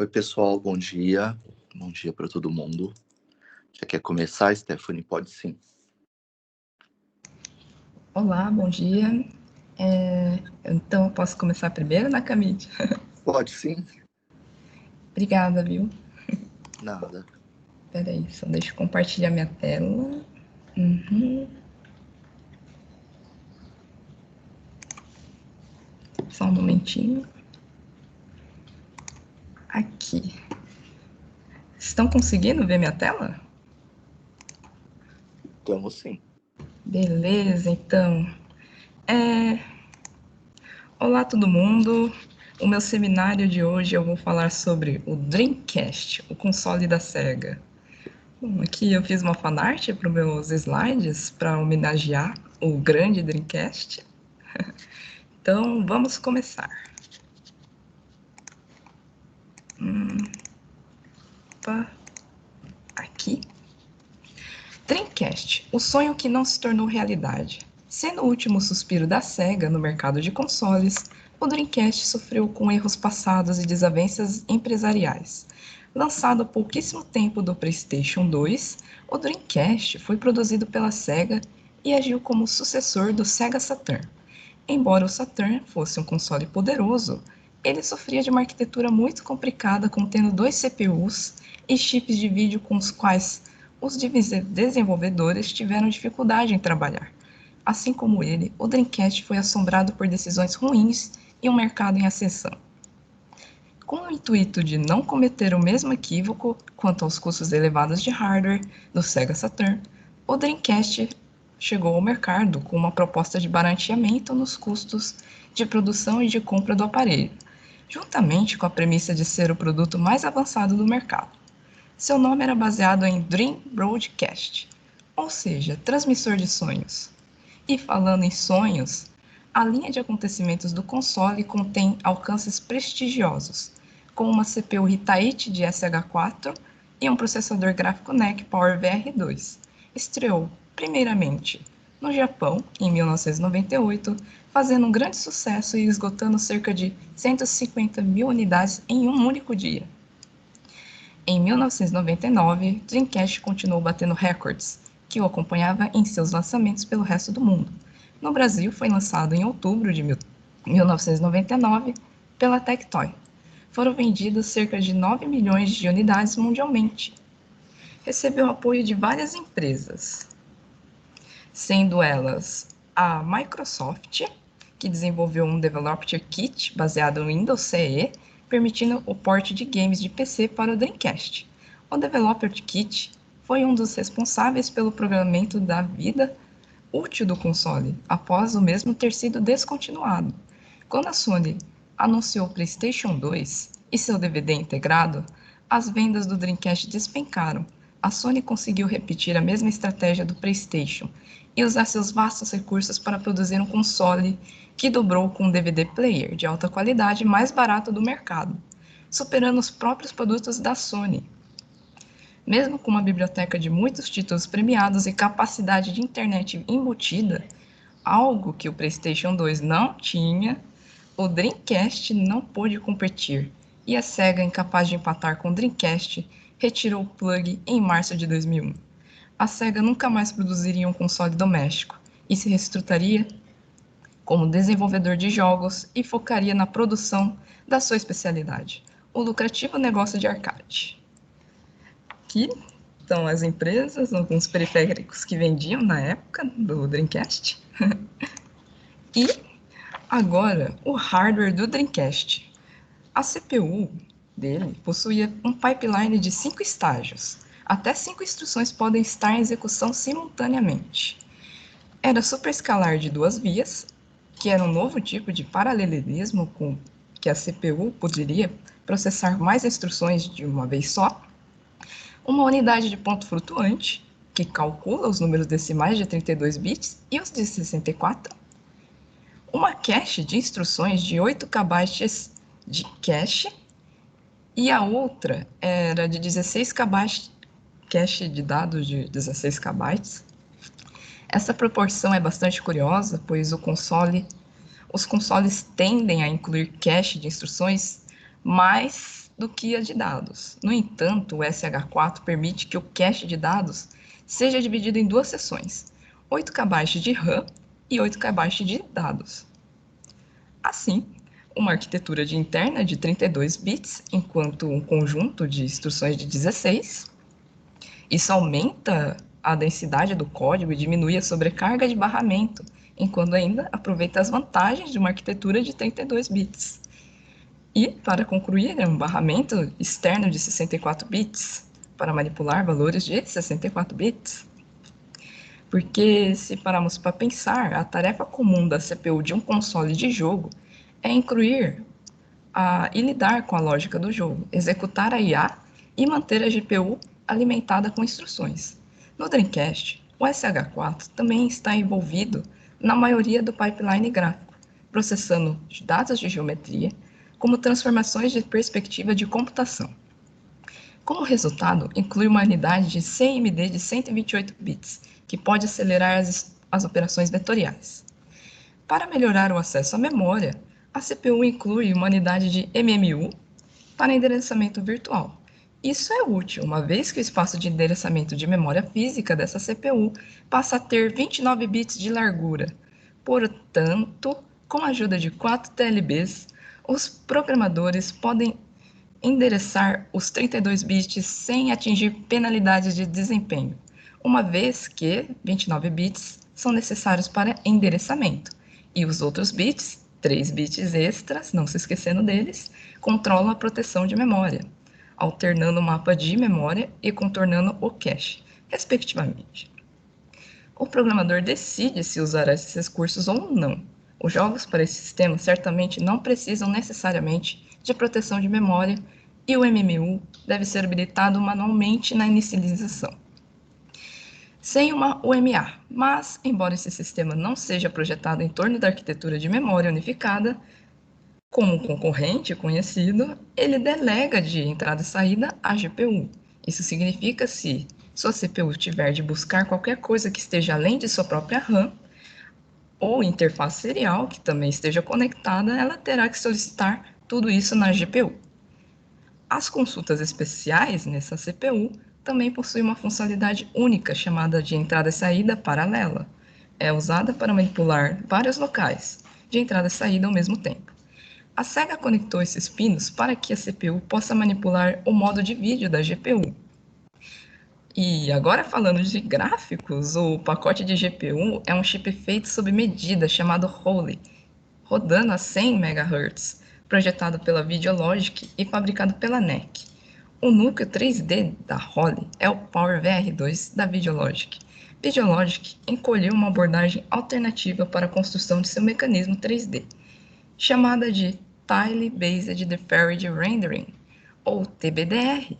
Oi, pessoal, bom dia. Bom dia para todo mundo. Já quer começar, Stephanie? Pode sim. Olá, bom dia. Então, eu posso começar primeiro, né, Camille? Pode sim. Obrigada, viu? Nada. Peraí, só deixa eu compartilhar minha tela. Uhum. Só um momentinho. Aqui. Estão conseguindo ver minha tela? Estamos sim. Beleza, então. Olá, todo mundo. O meu seminário de hoje eu vou falar sobre o Dreamcast, o console da Sega. Bom, aqui eu fiz uma fanart para os meus slides para homenagear o grande Dreamcast. Então, vamos começar. Opa, aqui. Dreamcast, o sonho que não se tornou realidade. Sendo o último suspiro da Sega no mercado de consoles, o Dreamcast sofreu com erros passados e desavenças empresariais. Lançado há pouquíssimo tempo do PlayStation 2, o Dreamcast foi produzido pela Sega e agiu como sucessor do Sega Saturn. Embora o Saturn fosse um console poderoso, ele sofria de uma arquitetura muito complicada, contendo 2 CPUs e chips de vídeo com os quais os desenvolvedores tiveram dificuldade em trabalhar. Assim como ele, o Dreamcast foi assombrado por decisões ruins e um mercado em ascensão. Com o intuito de não cometer o mesmo equívoco quanto aos custos elevados de hardware do Sega Saturn, o Dreamcast chegou ao mercado com uma proposta de barateamento nos custos de produção e de compra do aparelho, juntamente com a premissa de ser o produto mais avançado do mercado. Seu nome era baseado em Dream Broadcast, ou seja, transmissor de sonhos. E falando em sonhos, a linha de acontecimentos do console contém alcances prestigiosos, com uma CPU Hitachi de SH4 e um processador gráfico NEC Power VR2. Estreou, primeiramente, no Japão, em 1998, fazendo um grande sucesso e esgotando cerca de 150 mil unidades em um único dia. Em 1999, Dreamcast continuou batendo recordes, que o acompanhava em seus lançamentos pelo resto do mundo. No Brasil, foi lançado em outubro de 1999 pela Tectoy. Foram vendidas cerca de 9 milhões de unidades mundialmente. Recebeu apoio de várias empresas, sendo elas a Microsoft, que desenvolveu um Developer Kit baseado no Windows CE, permitindo o porte de games de PC para o Dreamcast. O Developer Kit foi um dos responsáveis pelo prolongamento da vida útil do console, após o mesmo ter sido descontinuado. Quando a Sony anunciou o PlayStation 2 e seu DVD integrado, as vendas do Dreamcast despencaram. A Sony conseguiu repetir a mesma estratégia do PlayStation e usar seus vastos recursos para produzir um console que dobrou com um DVD player de alta qualidade mais barato do mercado, superando os próprios produtos da Sony. Mesmo com uma biblioteca de muitos títulos premiados e capacidade de internet embutida, algo que o PlayStation 2 não tinha, o Dreamcast não pôde competir, e a Sega, incapaz de empatar com o Dreamcast, retirou o plug em março de 2001. A Sega nunca mais produziria um console doméstico e se reestruturaria como desenvolvedor de jogos e focaria na produção da sua especialidade, o lucrativo negócio de arcade. Aqui estão as empresas, alguns periféricos que vendiam na época do Dreamcast. E agora, o hardware do Dreamcast. A CPU dele possuía um pipeline de 5 estágios. Até 5 instruções podem estar em execução simultaneamente. Era superescalar de 2 vias, que era um novo tipo de paralelismo com que a CPU poderia processar mais instruções de uma vez só. Uma unidade de ponto flutuante, que calcula os números decimais de 32 bits e os de 64. Uma cache de instruções de 8 KB de cache, e a outra era de 16 KB, cache de dados de 16 KB. Essa proporção é bastante curiosa, pois os consoles tendem a incluir cache de instruções mais do que a de dados. No entanto, o SH4 permite que o cache de dados seja dividido em duas seções, 8 KB de RAM e 8 KB de dados. Assim, uma arquitetura interna de 32 bits, enquanto um conjunto de instruções de 16. Isso aumenta a densidade do código e diminui a sobrecarga de barramento, enquanto ainda aproveita as vantagens de uma arquitetura de 32 bits. E, para concluir, é um barramento externo de 64 bits, para manipular valores de 64 bits. Porque, se pararmos para pensar, a tarefa comum da CPU de um console de jogo é incluir e lidar com a lógica do jogo, executar a IA e manter a GPU alimentada com instruções. No Dreamcast, o SH4 também está envolvido na maioria do pipeline gráfico, processando dados de geometria, como transformações de perspectiva de computação. Como resultado, inclui uma unidade de CMD de 128 bits, que pode acelerar as operações vetoriais. Para melhorar o acesso à memória, a CPU inclui uma unidade de MMU para endereçamento virtual. Isso é útil, uma vez que o espaço de endereçamento de memória física dessa CPU passa a ter 29 bits de largura. Portanto, com a ajuda de 4 TLBs, os programadores podem endereçar os 32 bits sem atingir penalidades de desempenho, uma vez que 29 bits são necessários para endereçamento, e os outros bits, 3 bits extras, não se esquecendo deles, controlam a proteção de memória, alternando o mapa de memória e contornando o cache, respectivamente. O programador decide se usará esses recursos ou não. Os jogos para esse sistema certamente não precisam necessariamente de proteção de memória e o MMU deve ser habilitado manualmente na inicialização, sem uma UMA. Mas, embora esse sistema não seja projetado em torno da arquitetura de memória unificada, como um concorrente conhecido, ele delega de entrada e saída à GPU. Isso significa se sua CPU tiver de buscar qualquer coisa que esteja além de sua própria RAM, ou interface serial, que também esteja conectada, ela terá que solicitar tudo isso na GPU. As consultas especiais nessa CPU também possuem uma funcionalidade única chamada de entrada e saída paralela. É usada para manipular vários locais de entrada e saída ao mesmo tempo. A SEGA conectou esses pinos para que a CPU possa manipular o modo de vídeo da GPU. E agora, falando de gráficos, o pacote de GPU é um chip feito sob medida chamado Holy, rodando a 100 MHz, projetado pela Videologic e fabricado pela NEC. O núcleo 3D da Holy é o Power VR2 da Videologic. Videologic encolheu uma abordagem alternativa para a construção de seu mecanismo 3D, chamada de Tile Based Deferred Rendering, ou TBDR.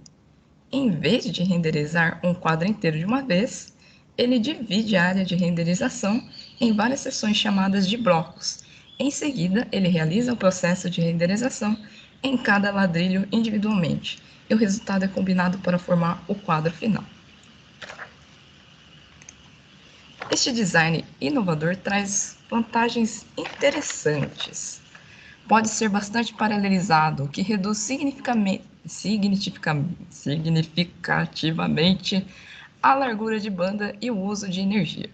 Em vez de renderizar um quadro inteiro de uma vez, ele divide a área de renderização em várias seções chamadas de blocos. Em seguida, ele realiza o processo de renderização em cada ladrilho individualmente, e o resultado é combinado para formar o quadro final. Este design inovador traz vantagens interessantes. Pode ser bastante paralelizado, o que reduz significativamente a largura de banda e o uso de energia.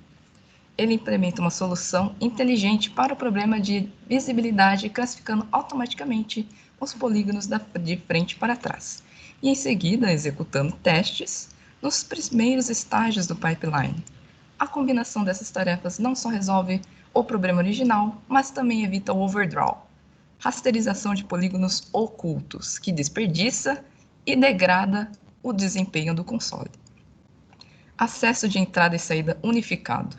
Ele implementa uma solução inteligente para o problema de visibilidade, classificando automaticamente os polígonos de frente para trás, e em seguida executando testes nos primeiros estágios do pipeline. A combinação dessas tarefas não só resolve o problema original, mas também evita o overdraw, rasterização de polígonos ocultos, que desperdiça e degrada o desempenho do console. Acesso de entrada e saída unificado.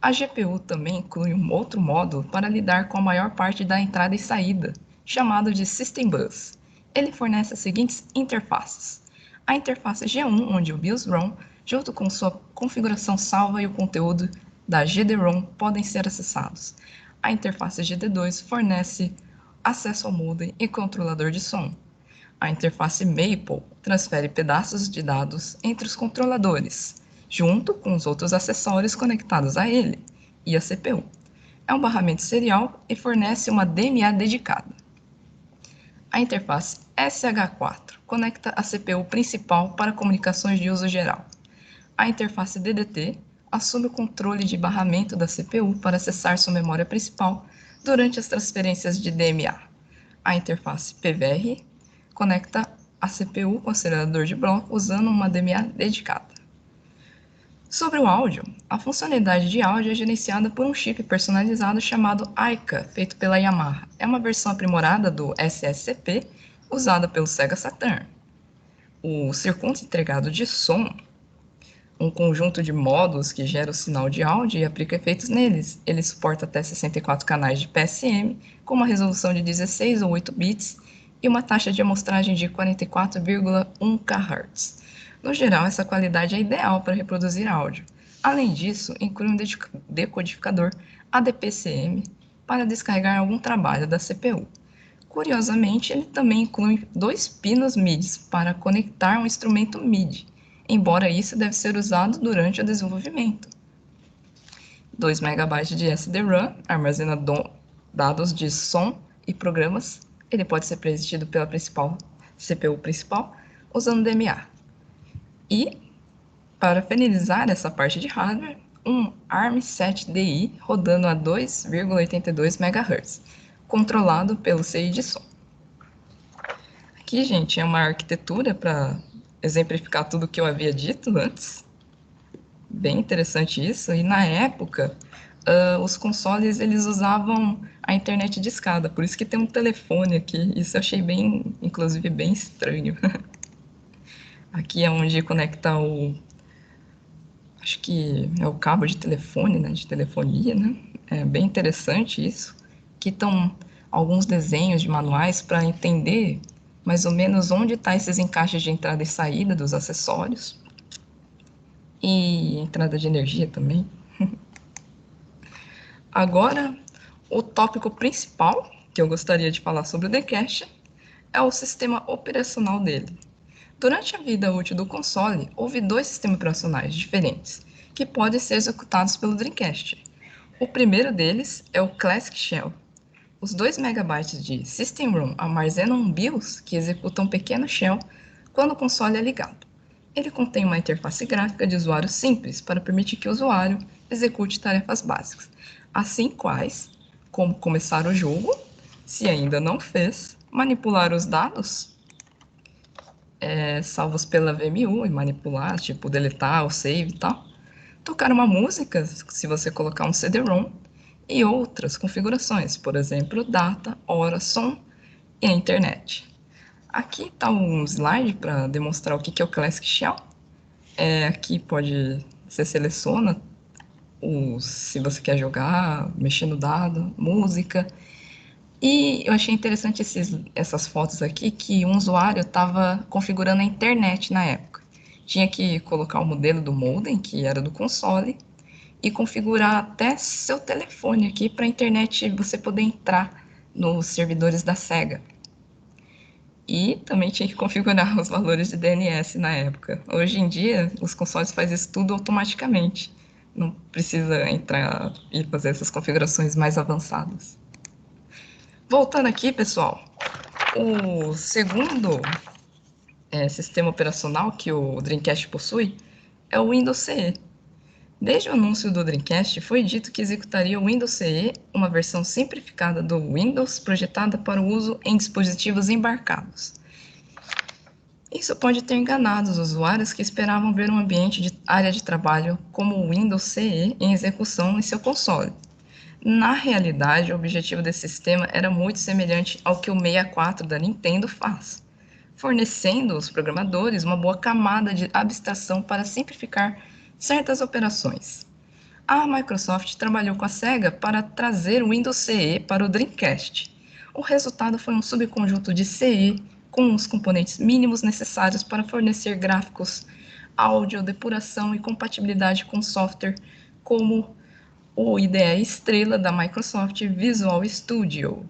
A GPU também inclui um outro módulo para lidar com a maior parte da entrada e saída, chamado de System Bus. Ele fornece as seguintes interfaces. A interface G1, onde o BIOS-ROM, junto com sua configuração salva e o conteúdo da GD-ROM podem ser acessados. A interface GD2 fornece acesso ao modem e controlador de som. A interface Maple transfere pedaços de dados entre os controladores, junto com os outros acessórios conectados a ele e a CPU. É um barramento serial e fornece uma DMA dedicada. A interface SH4 conecta a CPU principal para comunicações de uso geral. A interface DDT assume o controle de barramento da CPU para acessar sua memória principal durante as transferências de DMA. A interface PVR conecta a CPU com o acelerador de bloco usando uma DMA dedicada. Sobre o áudio, a funcionalidade de áudio é gerenciada por um chip personalizado chamado AICA, feito pela Yamaha. É uma versão aprimorada do SSCP, usada pelo Sega Saturn. O circuito integrado de som, um conjunto de módulos que gera o sinal de áudio e aplica efeitos neles. Ele suporta até 64 canais de PSM, com uma resolução de 16 ou 8 bits e uma taxa de amostragem de 44,1 kHz. No geral, essa qualidade é ideal para reproduzir áudio. Além disso, inclui um decodificador ADPCM para descarregar algum trabalho da CPU. Curiosamente, ele também inclui 2 pinos MIDI para conectar um instrumento MIDI, embora isso deve ser usado durante o desenvolvimento. 2 MB de SD-RAM armazena dados de som e programas. Ele pode ser preenchido pela CPU principal usando DMA. E, para finalizar essa parte de hardware, um ARM7DI rodando a 2,82 MHz, controlado pelo CI de som. Aqui, gente, é uma arquitetura para exemplificar tudo o que eu havia dito antes. Bem interessante isso. E na época, os consoles eles usavam a internet de escada, por isso que tem um telefone aqui. Isso eu achei bem, inclusive, bem estranho. Aqui é onde conecta acho que é o cabo de telefone, né, de telefonia, né? É bem interessante isso. Aqui estão alguns desenhos de manuais para entender mais ou menos onde estão esses encaixes de entrada e saída dos acessórios. E entrada de energia também. Agora, o tópico principal que eu gostaria de falar sobre o Dreamcast é o sistema operacional dele. Durante a vida útil do console, houve 2 sistemas operacionais diferentes, que podem ser executados pelo Dreamcast. O primeiro deles é o Classic Shell. Os 2 MB de System ROM armazenam BIOS que executa um pequeno shell quando o console é ligado. Ele contém uma interface gráfica de usuário simples para permitir que o usuário execute tarefas básicas, assim quais como começar o jogo, se ainda não fez, manipular os dados salvos pela VMU e manipular, tipo deletar o save e tal, tocar uma música, se você colocar um CD-ROM, e outras configurações, por exemplo, data, hora, som e a internet. Aqui está um slide para demonstrar o que é o Classic Shell. Aqui você seleciona se você quer jogar, mexer no dado, música. E eu achei interessante essas fotos aqui, que um usuário estava configurando a internet na época. Tinha que colocar o modelo do modem, que era do console, e configurar até seu telefone aqui para a internet você poder entrar nos servidores da Sega. E também tinha que configurar os valores de DNS na época. Hoje em dia, os consoles fazem isso tudo automaticamente. Não precisa entrar e fazer essas configurações mais avançadas. Voltando aqui, pessoal, o segundo sistema operacional que o Dreamcast possui é o Windows CE. Desde o anúncio do Dreamcast, foi dito que executaria o Windows CE, uma versão simplificada do Windows projetada para o uso em dispositivos embarcados. Isso pode ter enganado os usuários que esperavam ver um ambiente de área de trabalho como o Windows CE em execução em seu console. Na realidade, o objetivo desse sistema era muito semelhante ao que o 64 da Nintendo faz, fornecendo aos programadores uma boa camada de abstração para simplificar certas operações. A Microsoft trabalhou com a Sega para trazer o Windows CE para o Dreamcast. O resultado foi um subconjunto de CE com os componentes mínimos necessários para fornecer gráficos, áudio, depuração e compatibilidade com software como o IDE estrela da Microsoft Visual Studio.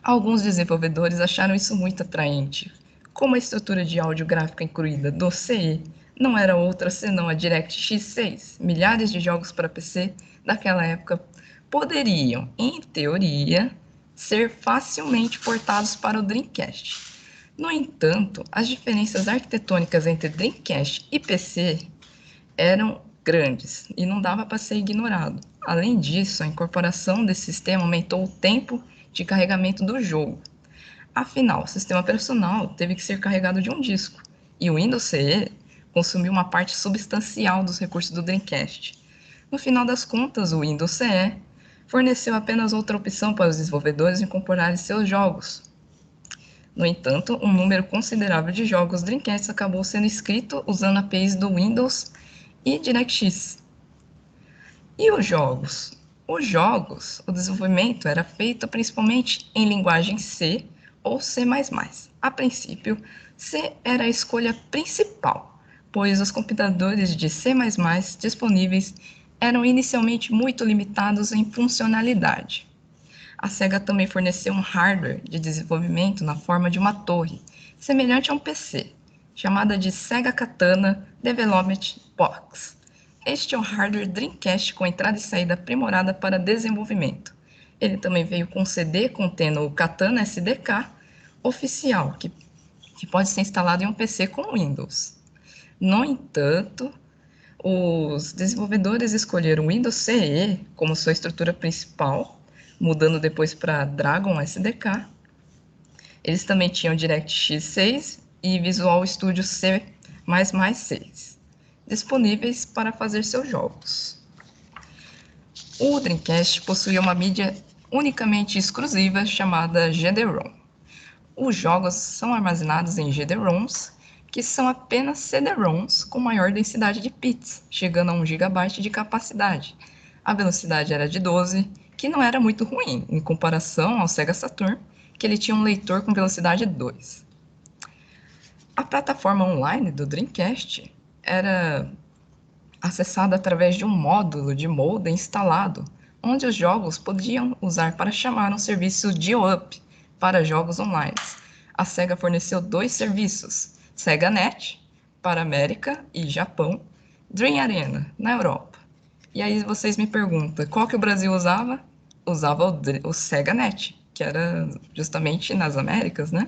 Alguns desenvolvedores acharam isso muito atraente. Como a estrutura de áudio gráfica incluída do CE não era outra senão a DirectX 6, milhares de jogos para PC daquela época poderiam, em teoria, ser facilmente portados para o Dreamcast. No entanto, as diferenças arquitetônicas entre Dreamcast e PC eram grandes e não dava para ser ignorado. Além disso, a incorporação desse sistema aumentou o tempo de carregamento do jogo. Afinal, o sistema operacional teve que ser carregado de um disco, e o Windows CE consumiu uma parte substancial dos recursos do Dreamcast. No final das contas, o Windows CE forneceu apenas outra opção para os desenvolvedores incorporarem seus jogos. No entanto, um número considerável de jogos Dreamcast acabou sendo escrito usando APIs do Windows e DirectX. E os jogos? O desenvolvimento era feito principalmente em linguagem C ou C++. A princípio, C era a escolha principal, pois os computadores de C++ disponíveis eram inicialmente muito limitados em funcionalidade. A Sega também forneceu um hardware de desenvolvimento na forma de uma torre, semelhante a um PC, chamada de Sega Katana Development Box. Este é o hardware Dreamcast com entrada e saída aprimorada para desenvolvimento. Ele também veio com um CD contendo o Katana SDK oficial, que pode ser instalado em um PC com Windows. No entanto, os desenvolvedores escolheram o Windows CE como sua estrutura principal, mudando depois para Dragon SDK. Eles também tinham DirectX 6 e Visual Studio C++ 6, disponíveis para fazer seus jogos. O Dreamcast possuía uma mídia unicamente exclusiva chamada GD-ROM. Os jogos são armazenados em GD-ROMs, que são apenas CD-ROMs com maior densidade de bits, chegando a 1 GB de capacidade. A velocidade era de 12, que não era muito ruim, em comparação ao Sega Saturn, que ele tinha um leitor com velocidade 2. A plataforma online do Dreamcast era acessada através de um módulo de modem instalado, onde os jogos podiam usar para chamar um serviço dial-up para jogos online. A Sega forneceu 2 serviços, SegaNet, para América e Japão, Dream Arena, na Europa. E aí vocês me perguntam, qual que o Brasil usava? Usava o SegaNet, que era justamente nas Américas, né?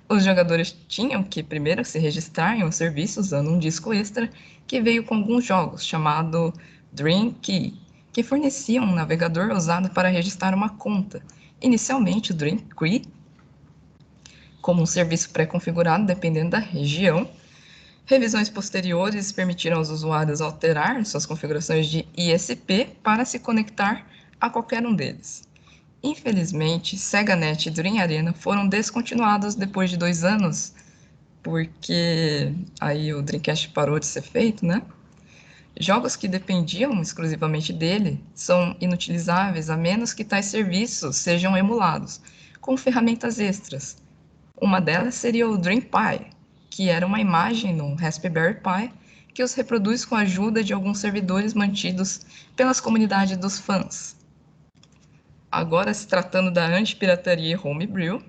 Os jogadores tinham que primeiro se registrar em um serviço usando um disco extra que veio com alguns jogos, chamado Dream Key, que fornecia um navegador usado para registrar uma conta. Inicialmente, o Dream Key, como um serviço pré-configurado dependendo da região. Revisões posteriores permitiram aos usuários alterar suas configurações de ISP para se conectar a qualquer um deles. Infelizmente, SegaNet e Dream Arena foram descontinuados depois de 2 anos, porque aí o Dreamcast parou de ser feito, né? Jogos que dependiam exclusivamente dele são inutilizáveis a menos que tais serviços sejam emulados, com ferramentas extras. Uma delas seria o DreamPie, que era uma imagem no Raspberry Pi que os reproduz com a ajuda de alguns servidores mantidos pelas comunidades dos fãs. Agora, se tratando da anti-pirataria Homebrew,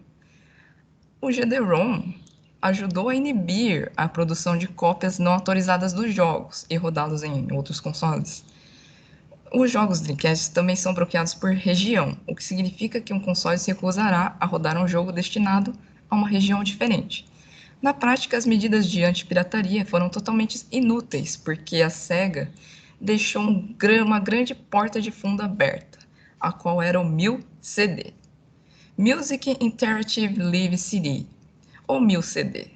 o GD-ROM ajudou a inibir a produção de cópias não autorizadas dos jogos e rodá-los em outros consoles. Os jogos Dreamcast também são bloqueados por região, o que significa que um console se recusará a rodar um jogo destinado a uma região diferente. Na prática, as medidas de anti-pirataria foram totalmente inúteis, porque a Sega deixou uma grande porta de fundo aberta, a qual era o MIL-CD, Music Interactive Live CD, ou MIL-CD.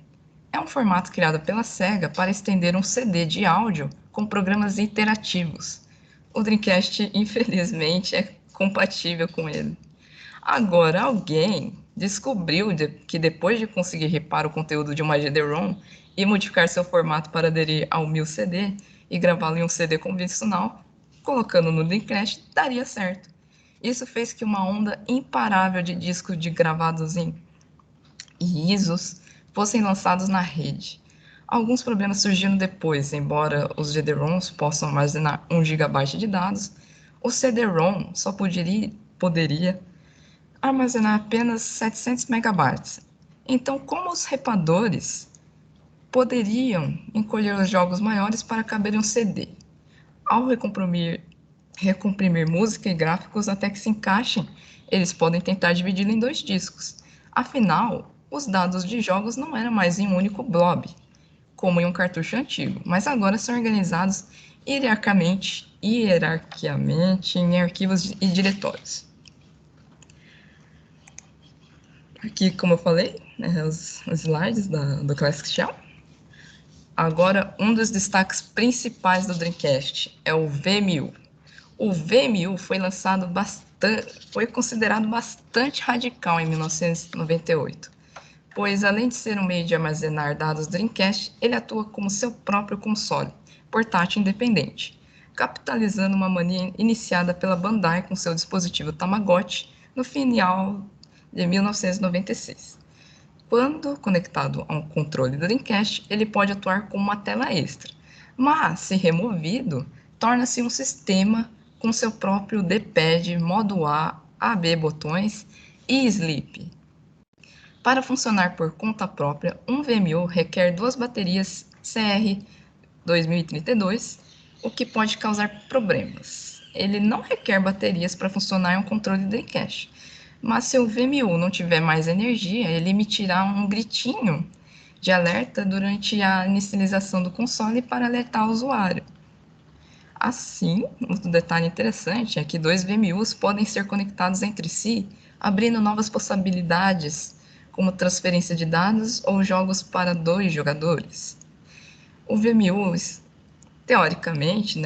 É um formato criado pela Sega para estender um CD de áudio com programas interativos. O Dreamcast, infelizmente, é compatível com ele. Agora, alguém descobriu que depois de conseguir ripar o conteúdo de uma GD-ROM e modificar seu formato para aderir ao MIL-CD e gravá-lo em um CD convencional, colocando no Dreamcast, daria certo. Isso fez que uma onda imparável de discos de gravados em ISOs fossem lançados na rede. Alguns problemas surgiram depois, embora os GD-ROMs possam armazenar 1 GB de dados, o CD-ROM só poderia armazenar apenas 700 MB. Então, como os ripadores poderiam encolher os jogos maiores para caber em um CD? Ao recomprimir recomprimir música e gráficos até que se encaixem, eles podem tentar dividi-lo em 2 discos. Afinal, os dados de jogos não eram mais em um único blob, como em um cartucho antigo, mas agora são organizados hierarquicamente em arquivos e diretórios. Aqui, como eu falei, os slides do Classic Shell. Agora, um dos destaques principais do Dreamcast é o VMU. O VMU foi considerado bastante radical em 1998, pois além de ser um meio de armazenar dados Dreamcast, ele atua como seu próprio console, portátil independente, capitalizando uma mania iniciada pela Bandai com seu dispositivo Tamagotchi no final de 1996. Quando conectado a um controle do Dreamcast, ele pode atuar como uma tela extra, mas, se removido, torna-se um sistema com seu próprio D-pad, modo A, AB botões e sleep. Para funcionar por conta própria, um VMU requer 2 baterias CR2032, o que pode causar problemas. Ele não requer baterias para funcionar em um controle Dreamcast, mas se o VMU não tiver mais energia, ele emitirá um gritinho de alerta durante a inicialização do console para alertar o usuário. Assim, um detalhe interessante é que 2 VMUs podem ser conectados entre si, abrindo novas possibilidades, como transferência de dados ou jogos para 2 jogadores. O VMU, teoricamente,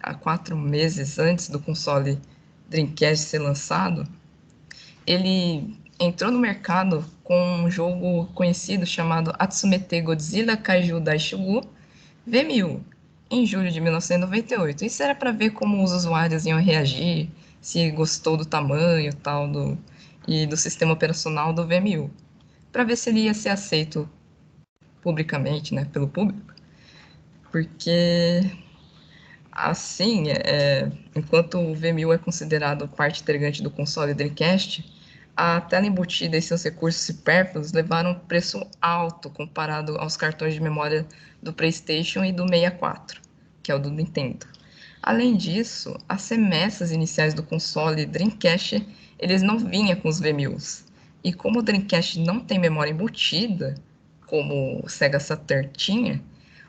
há 4 meses antes do console Dreamcast ser lançado, ele entrou no mercado com um jogo conhecido chamado Atsumete Godzilla Kaiju Daishogu VMU, em julho de 1998. Isso era para ver como os usuários iam reagir, se gostou do tamanho e do sistema operacional do VMU, para ver se ele ia ser aceito publicamente, pelo público, porque assim, enquanto o VMU é considerado parte integrante do console Dreamcast, a tela embutida e seus recursos supérfluos levaram um preço alto comparado aos cartões de memória do PlayStation e do 64, que é o do Nintendo. Além disso, as remessas iniciais do console Dreamcast, eles não vinham com os VMUs. E como o Dreamcast não tem memória embutida, como o Sega Saturn tinha,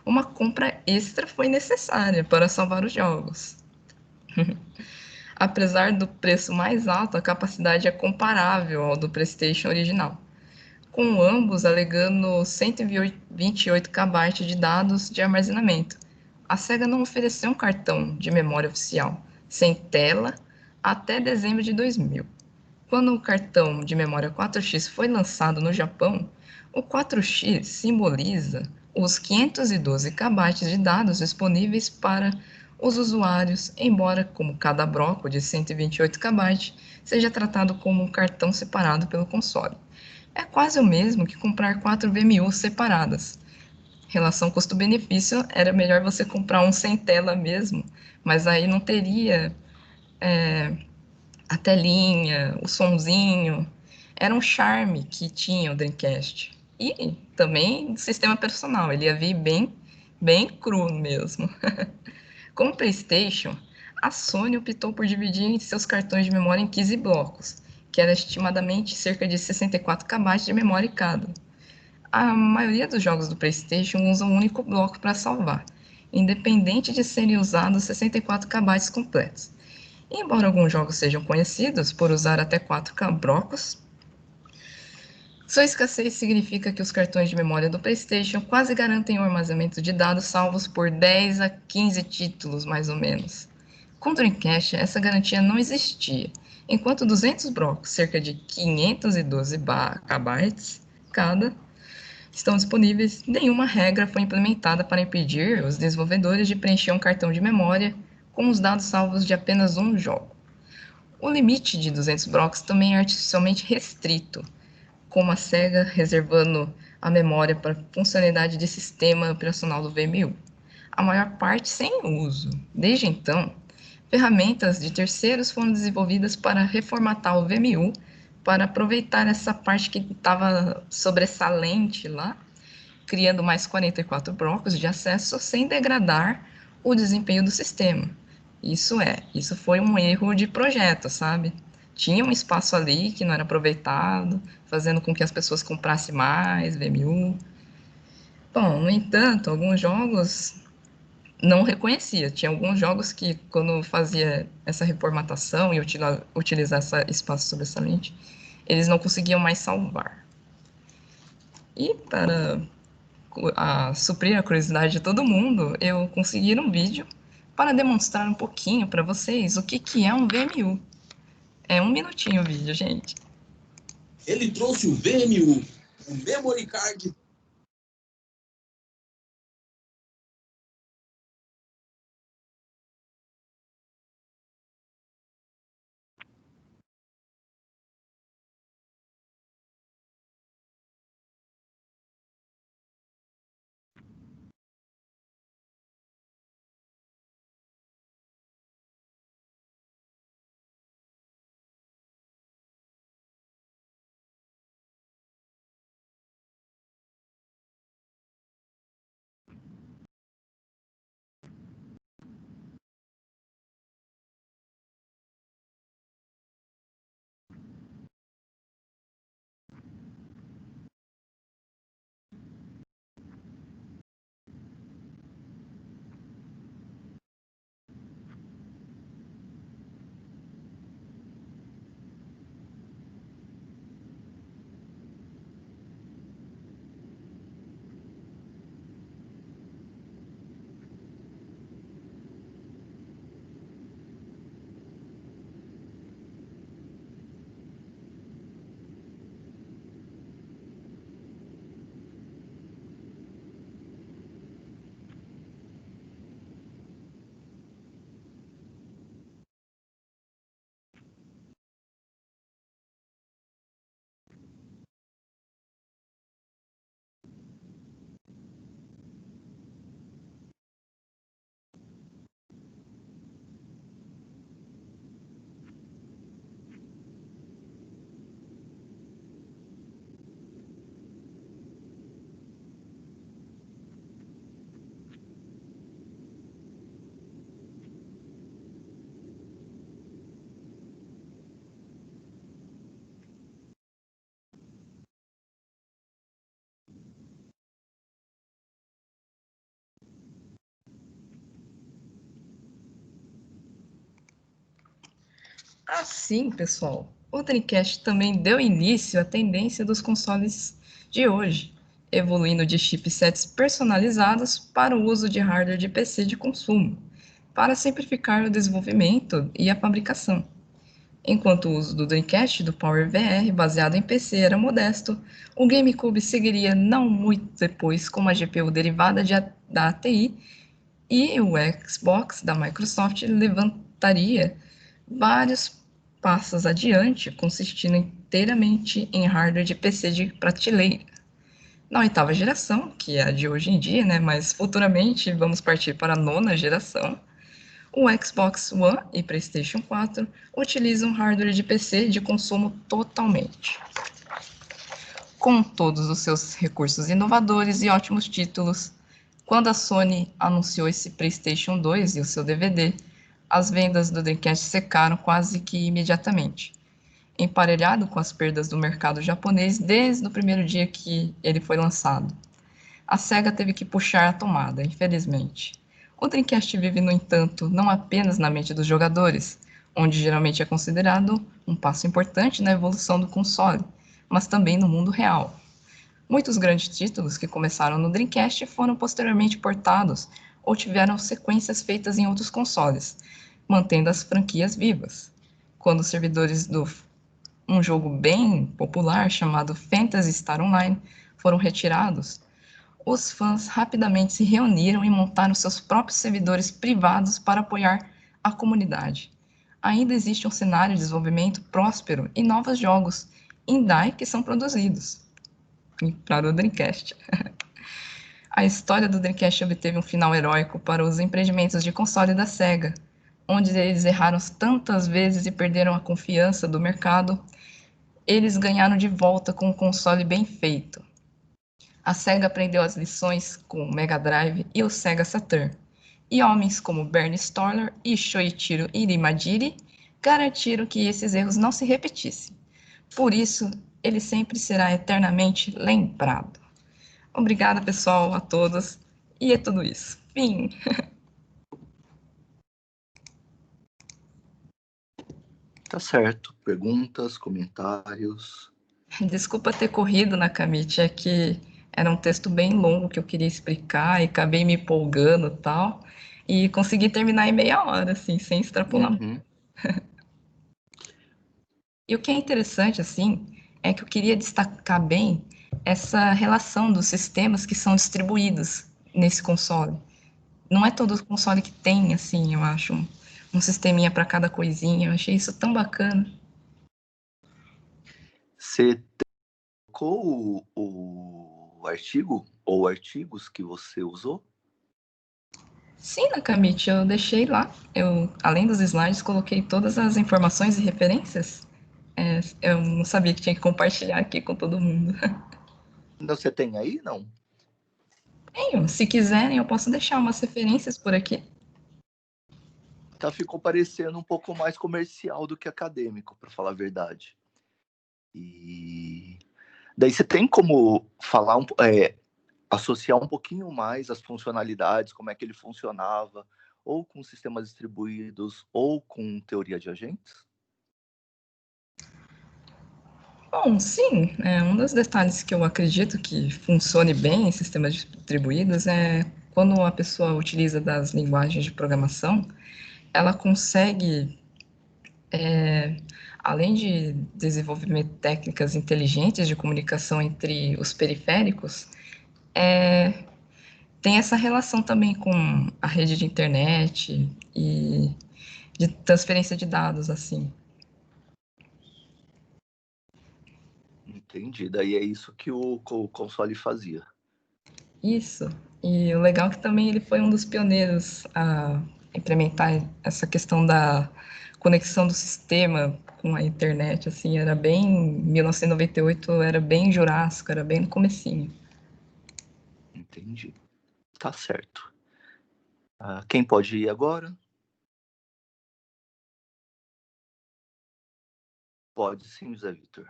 uma compra extra foi necessária para salvar os jogos. Apesar do preço mais alto, a capacidade é comparável ao do PlayStation original, com ambos alegando 128 KB de dados de armazenamento. A Sega não ofereceu um cartão de memória oficial, sem tela, até dezembro de 2000. Quando o cartão de memória 4X foi lançado no Japão, o 4X simboliza os 512 KB de dados disponíveis para os usuários, embora, como cada bloco de 128 KB, seja tratado como um cartão separado pelo console. É quase o mesmo que comprar 4 VMUs separadas. Relação custo-benefício, era melhor você comprar um sem tela mesmo, mas aí não teria a telinha, o sonzinho. Era um charme que tinha o Dreamcast. E também sistema personal, ele ia vir bem cru mesmo. Com o PlayStation, a Sony optou por dividir seus cartões de memória em 15 blocos, que era estimadamente cerca de 64 KB de memória cada. A maioria dos jogos do PlayStation usa um único bloco para salvar, independente de serem usados 64 KB completos. Embora alguns jogos sejam conhecidos por usar até 4 blocos, sua escassez significa que os cartões de memória do PlayStation quase garantem o armazenamento de dados salvos por 10 a 15 títulos, mais ou menos. Com o Dreamcast, essa garantia não existia. Enquanto 200 blocos, cerca de 512 KB cada, estão disponíveis, nenhuma regra foi implementada para impedir os desenvolvedores de preencher um cartão de memória com os dados salvos de apenas um jogo. O limite de 200 blocos também é artificialmente restrito, como a Sega reservando a memória para funcionalidade de sistema operacional do VMU, a maior parte sem uso. Desde então, ferramentas de terceiros foram desenvolvidas para reformatar o VMU, para aproveitar essa parte que estava sobressalente lá, criando mais 44 blocos de acesso sem degradar o desempenho do sistema. Isso foi um erro de projeto, sabe? Tinha um espaço ali que não era aproveitado, fazendo com que as pessoas comprassem mais VMU. Bom, no entanto, alguns jogos não reconhecia. Tinha alguns jogos que, quando fazia essa reformatação e utilizar esse espaço sobressalente, eles não conseguiam mais salvar. E para suprir a curiosidade de todo mundo, eu consegui um vídeo para demonstrar um pouquinho para vocês o que é um VMU. É 1 minutinho o vídeo, gente. Ele trouxe o VMU, o Memory Card. Assim, pessoal, o Dreamcast também deu início à tendência dos consoles de hoje, evoluindo de chipsets personalizados para o uso de hardware de PC de consumo, para simplificar o desenvolvimento e a fabricação. Enquanto o uso do Dreamcast e do PowerVR baseado em PC era modesto, o GameCube seguiria não muito depois com uma GPU derivada da ATI e o Xbox da Microsoft levantaria vários passos adiante, consistindo inteiramente em hardware de PC de prateleira. Na 8ª geração, que é a de hoje em dia, né, mas futuramente vamos partir para a 9ª geração, o Xbox One e PlayStation 4 utilizam hardware de PC de consumo totalmente. Com todos os seus recursos inovadores e ótimos títulos, quando a Sony anunciou esse PlayStation 2 e o seu DVD, as vendas do Dreamcast secaram quase que imediatamente, emparelhado com as perdas do mercado japonês desde o primeiro dia que ele foi lançado. A SEGA teve que puxar a tomada, infelizmente. O Dreamcast vive, no entanto, não apenas na mente dos jogadores, onde geralmente é considerado um passo importante na evolução do console, mas também no mundo real. Muitos grandes títulos que começaram no Dreamcast foram posteriormente portados ou tiveram sequências feitas em outros consoles, mantendo as franquias vivas. Quando os servidores do um jogo bem popular chamado Phantasy Star Online foram retirados, os fãs rapidamente se reuniram e montaram seus próprios servidores privados para apoiar a comunidade. Ainda existe um cenário de desenvolvimento próspero e novos jogos indie que são produzidos para o Dreamcast. A história do Dreamcast obteve um final heróico para os empreendimentos de console da SEGA, onde eles erraram tantas vezes e perderam a confiança do mercado. Eles ganharam de volta com um console bem feito. A SEGA aprendeu as lições com o Mega Drive e o Sega Saturn. e homens como Bernie Stoller e Shoichiro Irimajiri garantiram que esses erros não se repetissem. Por isso, ele sempre será eternamente lembrado. Obrigada, pessoal, a todos. E é tudo isso. Fim. Tá certo. Perguntas, comentários? Desculpa ter corrido, Nakamichi, é que era um texto bem longo que eu queria explicar e acabei me empolgando e tal. E consegui terminar em meia hora, assim, sem extrapolar. Uhum. E o que é interessante, assim, é que eu queria destacar bem essa relação dos sistemas que são distribuídos nesse console. Não é todo console que tem, assim, eu acho, um sisteminha para cada coisinha. Eu achei isso tão bacana. Você trocou o artigo ou artigos que você usou? Sim, Nakamichi, eu deixei lá. Eu, além dos slides, coloquei todas as informações e referências. Eu não sabia que tinha que compartilhar aqui com todo mundo. Não, você tem aí, não? Tenho, se quiserem, eu posso deixar umas referências por aqui. Tá, ficou parecendo um pouco mais comercial do que acadêmico, para falar a verdade. E daí você tem como falar associar um pouquinho mais as funcionalidades, como é que ele funcionava, ou com sistemas distribuídos, ou com teoria de agentes? Bom, sim, um dos detalhes que eu acredito que funcione bem em sistemas distribuídos é quando a pessoa utiliza das linguagens de programação, ela consegue, além de desenvolver técnicas inteligentes de comunicação entre os periféricos, tem essa relação também com a rede de internet e de transferência de dados, assim. Entendi. Daí é isso que o console fazia. Isso. E o legal é que também ele foi um dos pioneiros a implementar essa questão da conexão do sistema com a internet, assim, era bem 1998, era bem Jurássico, era bem no comecinho. Entendi. Tá certo. Quem pode ir agora? Pode sim, José Vitor.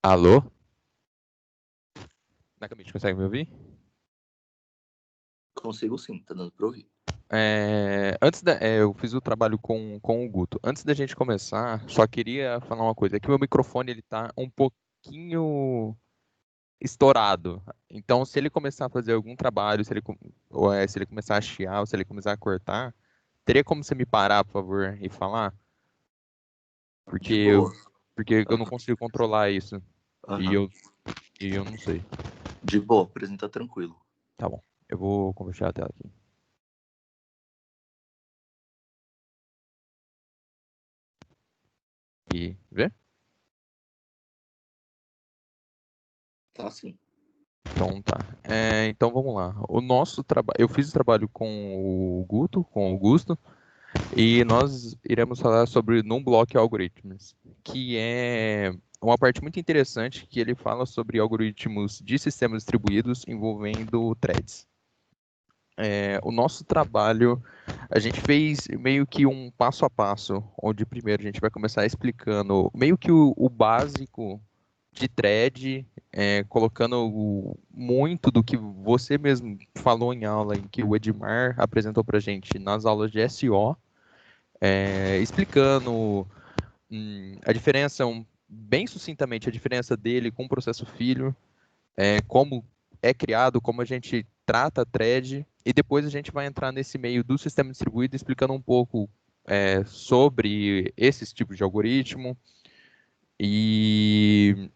Alô? Nakamichi, consegue me ouvir? Consigo sim, tá dando para ouvir. Eu fiz o trabalho com o Guto. Antes da gente começar, só queria falar uma coisa. É que o meu microfone ele tá um pouquinho estourado. Então, se ele começar a fazer algum trabalho, se ele começar a chiar ou se ele começar a cortar, teria como você me parar, por favor, e falar? Porque De boa. porque eu não Aham. consigo controlar isso. E Aham. eu, e eu não sei. De boa, apresenta tranquilo. Tá bom. Eu vou compartilhar a tela aqui. E vê? Tá sim. Então tá. Então vamos lá. O nosso trabalho, eu fiz o trabalho com o Guto, com o Augusto, e nós iremos falar sobre non-block algorithms, que é uma parte muito interessante que ele fala sobre algoritmos de sistemas distribuídos envolvendo threads. O nosso trabalho, a gente fez meio que um passo a passo, onde primeiro a gente vai começar explicando meio que o básico de thread, colocando muito do que você mesmo falou em aula, em que o Edmar apresentou para a gente nas aulas de SO, explicando a diferença, bem sucintamente, a diferença dele com o processo filho, como é criado, como a gente trata a thread, e depois a gente vai entrar nesse meio do sistema distribuído, explicando um pouco sobre esses tipos de algoritmo e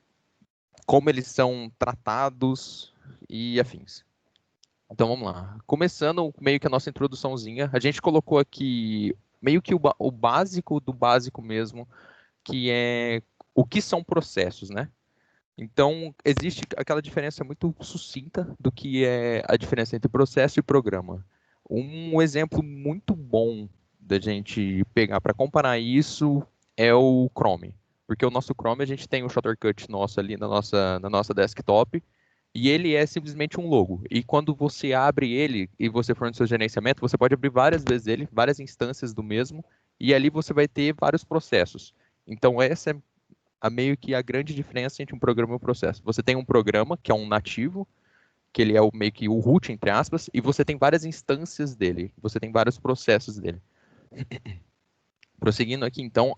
como eles são tratados e afins. Então vamos lá. Começando meio que a nossa introduçãozinha, a gente colocou aqui meio que o básico do básico mesmo, que é o que são processos, né? Então existe aquela diferença muito sucinta do que é a diferença entre processo e programa. Um exemplo muito bom da gente pegar para comparar isso é o Chrome. Porque o nosso Chrome, a gente tem um shortcut nosso ali na nossa desktop, E ele é simplesmente um logo. E quando você abre ele e você for no seu gerenciamento, você pode abrir várias vezes ele, várias instâncias do mesmo, e ali você vai ter vários processos. Então essa é meio que a grande diferença entre um programa e um processo. Você tem um programa, que é um nativo, que ele é meio que o root, entre aspas, e você tem várias instâncias dele, você tem vários processos dele. Prosseguindo aqui, então,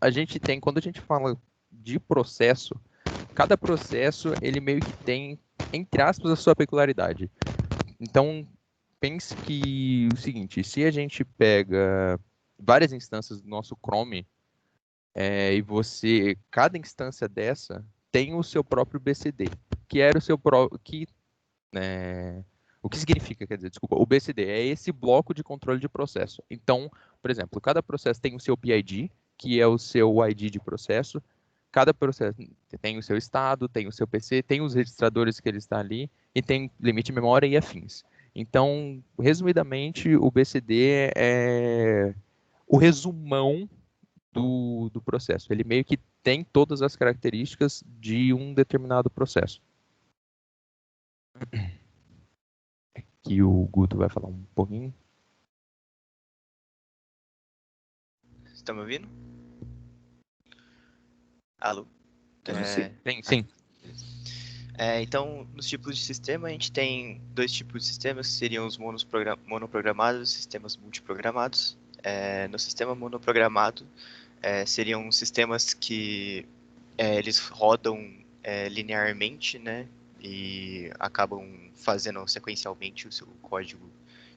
quando a gente fala de processo, cada processo, ele meio que tem, entre aspas, a sua peculiaridade. Então, pense que o seguinte, se a gente pega várias instâncias do nosso Chrome, cada instância dessa tem o seu próprio BCD, que era o seu o que significa, quer dizer, desculpa, o BCD é esse bloco de controle de processo. Então, por exemplo, cada processo tem o seu PID, que é o seu ID de processo. Cada processo tem o seu estado, tem o seu PC, tem os registradores que ele está ali, e tem limite de memória e afins. Então, resumidamente, o BCD é o resumão do processo. Ele meio que tem todas as características de um determinado processo. Que o Guto vai falar um pouquinho. Estão me ouvindo? Alô? Sim. Então, nos tipos de sistema, a gente tem dois tipos de sistemas, que seriam os monoprogramados e os sistemas multiprogramados. No sistema monoprogramado, seriam sistemas que eles rodam linearmente, né? E acabam fazendo sequencialmente o seu código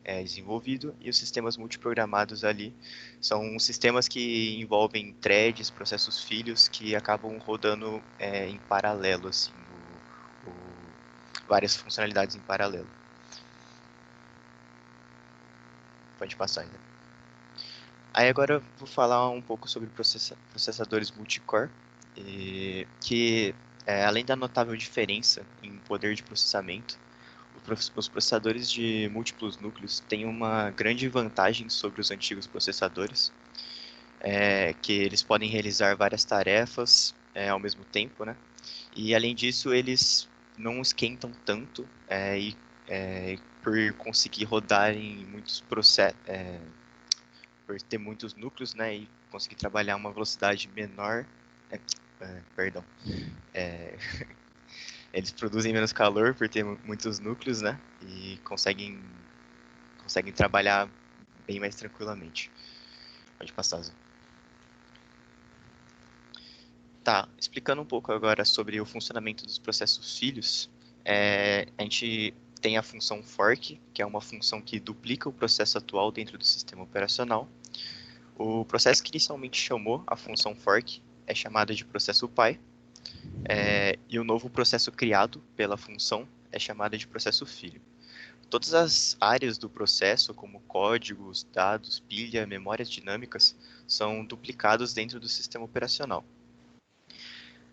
desenvolvido. E os sistemas multiprogramados ali são sistemas que envolvem threads, processos filhos, que acabam rodando em paralelo, assim, várias funcionalidades em paralelo. Pode passar ainda. Aí agora eu vou falar um pouco sobre processadores multicore, que além da notável diferença em poder de processamento, os processadores de múltiplos núcleos têm uma grande vantagem sobre os antigos processadores, que eles podem realizar várias tarefas ao mesmo tempo, né? E além disso, eles não esquentam tanto por conseguir rodar em muitos processos, por ter muitos núcleos, né? E conseguir trabalhar a uma velocidade menor. Perdão. Eles produzem menos calor por ter muitos núcleos, né? E conseguem trabalhar bem mais tranquilamente. Pode passar, Zé. Tá, explicando um pouco agora sobre o funcionamento dos processos filhos, a gente tem a função fork, que é uma função que duplica o processo atual dentro do sistema operacional. O processo que inicialmente chamou a função fork é chamado de processo pai, e o novo processo criado pela função é chamado de processo filho. Todas as áreas do processo, como códigos, dados, pilha, memórias dinâmicas, são duplicados dentro do sistema operacional.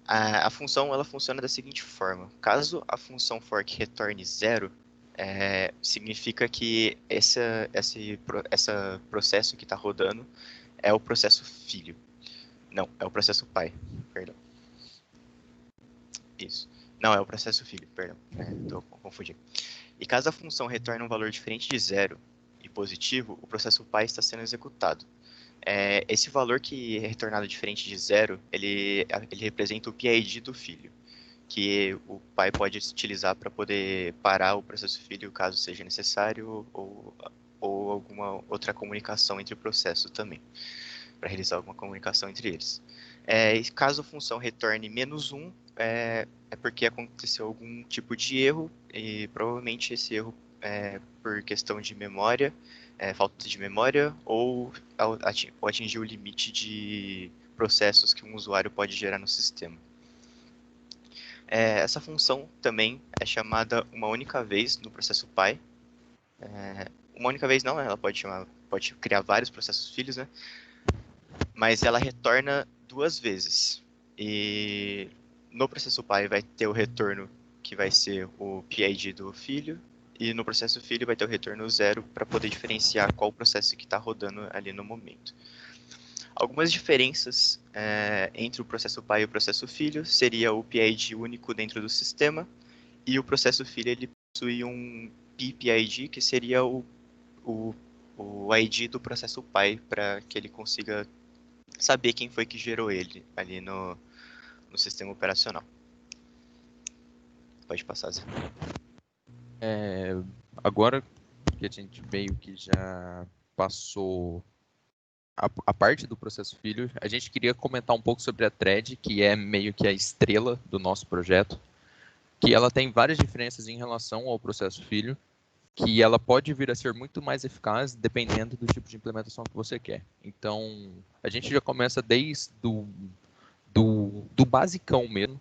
A função ela funciona da seguinte forma: caso a função fork retorne 0, significa que esse processo que está rodando é o processo filho. Não, é o processo pai, perdão. Isso. Não, é o processo filho, perdão. Estou confundindo. E caso a função retorne um valor diferente de 0 e positivo, o processo pai está sendo executado. Esse valor que é retornado diferente de 0, ele representa o PID do filho, que o pai pode utilizar para poder parar o processo filho caso seja necessário, ou alguma outra comunicação entre o processo também, para realizar alguma comunicação entre eles. E caso a função retorne -1, é porque aconteceu algum tipo de erro, e provavelmente esse erro é por questão de memória, falta de memória, ou atingir o limite de processos que um usuário pode gerar no sistema. Essa função também é chamada uma única vez no processo pai. Uma única vez não, ela pode criar vários processos filhos, né? Mas ela retorna 2 vezes. E no processo pai vai ter o retorno que vai ser o PID do filho, e no processo filho vai ter o retorno 0 para poder diferenciar qual processo que está rodando ali no momento. Algumas diferenças entre o processo pai e o processo filho seria o PID único dentro do sistema E o processo filho, ele possui um PIP-ID, que seria o ID do processo pai, para que ele consiga saber quem foi que gerou ele ali no sistema operacional. Pode passar, Zé. Agora que a gente meio que já passou a parte do processo filho, a gente queria comentar um pouco sobre a thread, que é meio que a estrela do nosso projeto, que ela tem várias diferenças em relação ao processo filho, que ela pode vir a ser muito mais eficaz dependendo do tipo de implementação que você quer. Então, a gente já começa desde do basicão mesmo,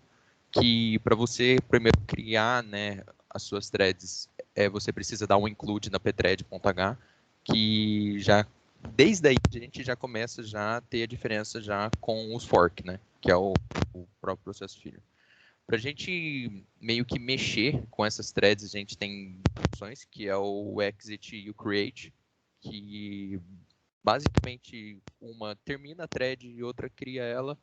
que para você primeiro criar, né, as suas threads, você precisa dar um include na pthread.h, que já desde aí a gente já começa já a ter a diferença já com os fork, né, que é o próprio processo filho. Para a gente meio que mexer com essas threads, a gente tem opções, que é o exit e o create, que basicamente uma termina a thread e outra cria ela.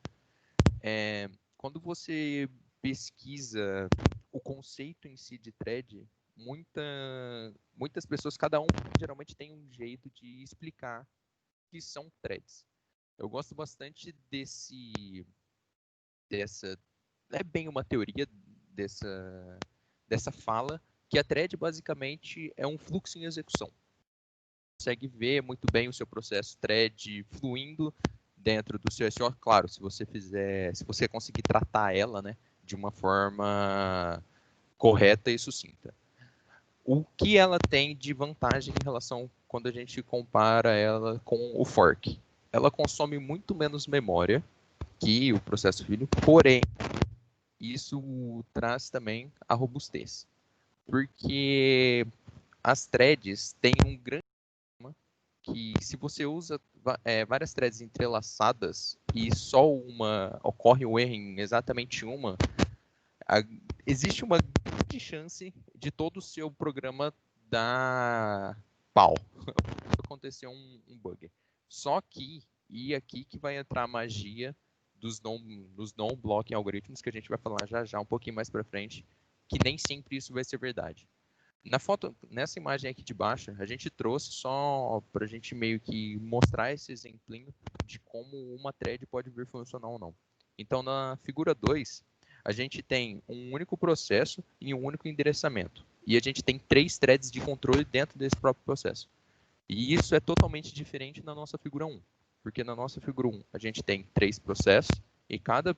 Quando você pesquisa o conceito em si de thread, muitas pessoas, cada um geralmente tem um jeito de explicar o que são threads. Eu gosto bastante dessa, é bem uma teoria dessa fala, que a thread basicamente é um fluxo em execução. Você consegue ver muito bem o seu processo thread fluindo dentro do seu SO. Claro, se você conseguir tratar ela, né, de uma forma correta e sucinta. O que ela tem de vantagem em relação quando a gente compara ela com o fork? Ela consome muito menos memória que o processo filho, porém, isso traz também a robustez. Porque as threads têm um grande problema que, se você usa várias threads entrelaçadas e só uma ocorre um erro em exatamente uma, existe uma grande chance de todo o seu programa dar pau. Acontecer um bug. Só que, e aqui que vai entrar a magia dos non-blocking algoritmos, que a gente vai falar já um pouquinho mais para frente, que nem sempre isso vai ser verdade. Nessa imagem aqui de baixo, a gente trouxe só para a gente meio que mostrar esse exemplinho de como uma thread pode vir funcionar ou não. Então, na figura 2, a gente tem um único processo e um único endereçamento. E a gente tem 3 threads de controle dentro desse próprio processo. E isso é totalmente diferente na nossa figura 1. Porque na nossa figura 1, a gente tem 3 processos e cada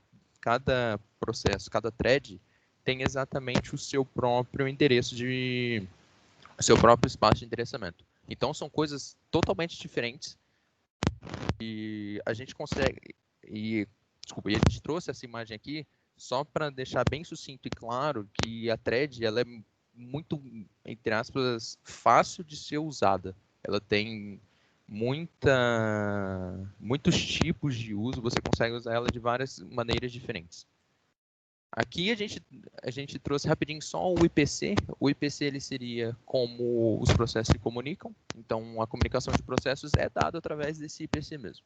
processo, cada thread, tem exatamente o seu próprio endereço o seu próprio espaço de endereçamento. Então são coisas totalmente diferentes e a gente consegue e a gente trouxe essa imagem aqui só para deixar bem sucinto e claro que a thread ela é muito, entre aspas, fácil de ser usada. Ela tem muitos tipos de uso, você consegue usar ela de várias maneiras diferentes. Aqui a gente trouxe rapidinho só o IPC. O IPC ele seria como os processos se comunicam. Então, a comunicação de processos é dada através desse IPC mesmo.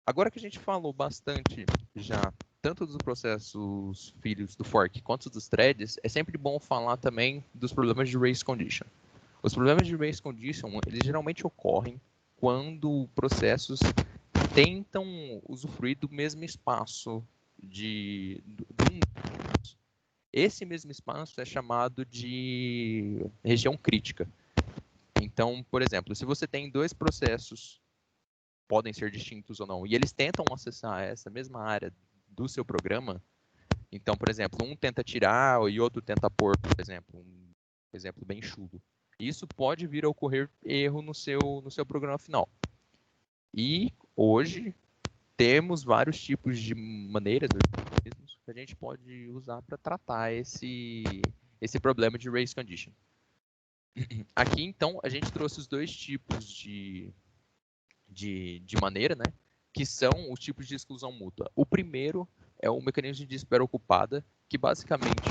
Agora que a gente falou bastante já, tanto dos processos filhos do fork quanto dos threads, é sempre bom falar também dos problemas de race condition. Os problemas de race condition, eles geralmente ocorrem quando processos tentam usufruir do mesmo espaço esse mesmo espaço é chamado de região crítica. Então, por exemplo, se você tem 2 processos, podem ser distintos ou não, e eles tentam acessar essa mesma área do seu programa, então, por exemplo, um tenta tirar e outro tenta pôr, por exemplo, um exemplo bem chulo. Isso pode vir a ocorrer erro no seu programa final. E hoje temos vários tipos de maneiras que a gente pode usar para tratar esse problema de race condition. Aqui, então, a gente trouxe os 2 tipos de maneira, né, que são os tipos de exclusão mútua. O primeiro é o mecanismo de espera ocupada, que basicamente,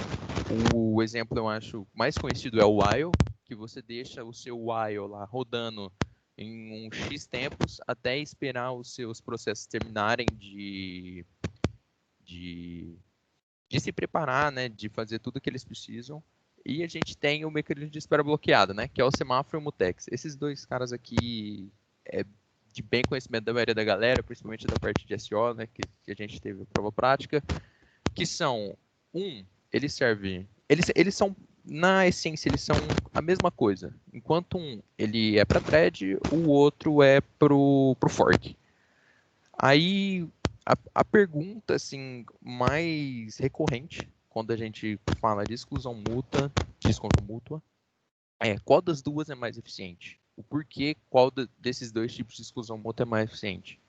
o exemplo eu acho mais conhecido é o while, que você deixa o seu while lá rodando em um X tempos até esperar os seus processos terminarem de de se preparar, né, de fazer tudo que eles precisam. E a gente tem o mecanismo de espera bloqueada, né, que é o semáforo e o mutex. Esses dois caras aqui é de bem conhecimento da maioria da galera, principalmente da parte de SEO, né, que a gente teve a prova prática, que são, eles servem, eles são, na essência, eles são a mesma coisa. Enquanto ele é para thread, o outro é pro fork. Aí, a pergunta, assim, mais recorrente, quando a gente fala de exclusão mútua, é qual das duas é mais eficiente? O porquê qual desses dois tipos de exclusão mútua é mais eficiente?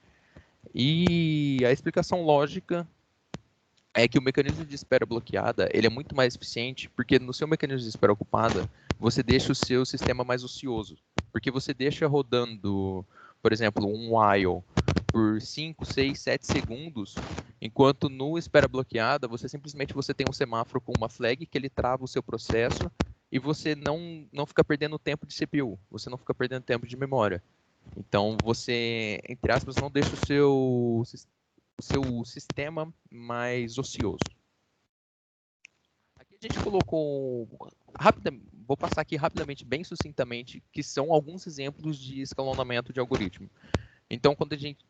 E a explicação lógica é que o mecanismo de espera bloqueada, ele é muito mais eficiente, porque no seu mecanismo de espera ocupada, você deixa o seu sistema mais ocioso. Porque você deixa rodando, por exemplo, um while por 5, 6, 7 segundos, enquanto no espera bloqueada, você tem um semáforo com uma flag que ele trava o seu processo e você não fica perdendo tempo de CPU, você não fica perdendo tempo de memória. Então você, entre aspas, não deixa o seu sistema mais ocioso. Aqui a gente colocou vou passar aqui rapidamente, bem sucintamente, que são alguns exemplos de escalonamento de algoritmo. Então, quando a gente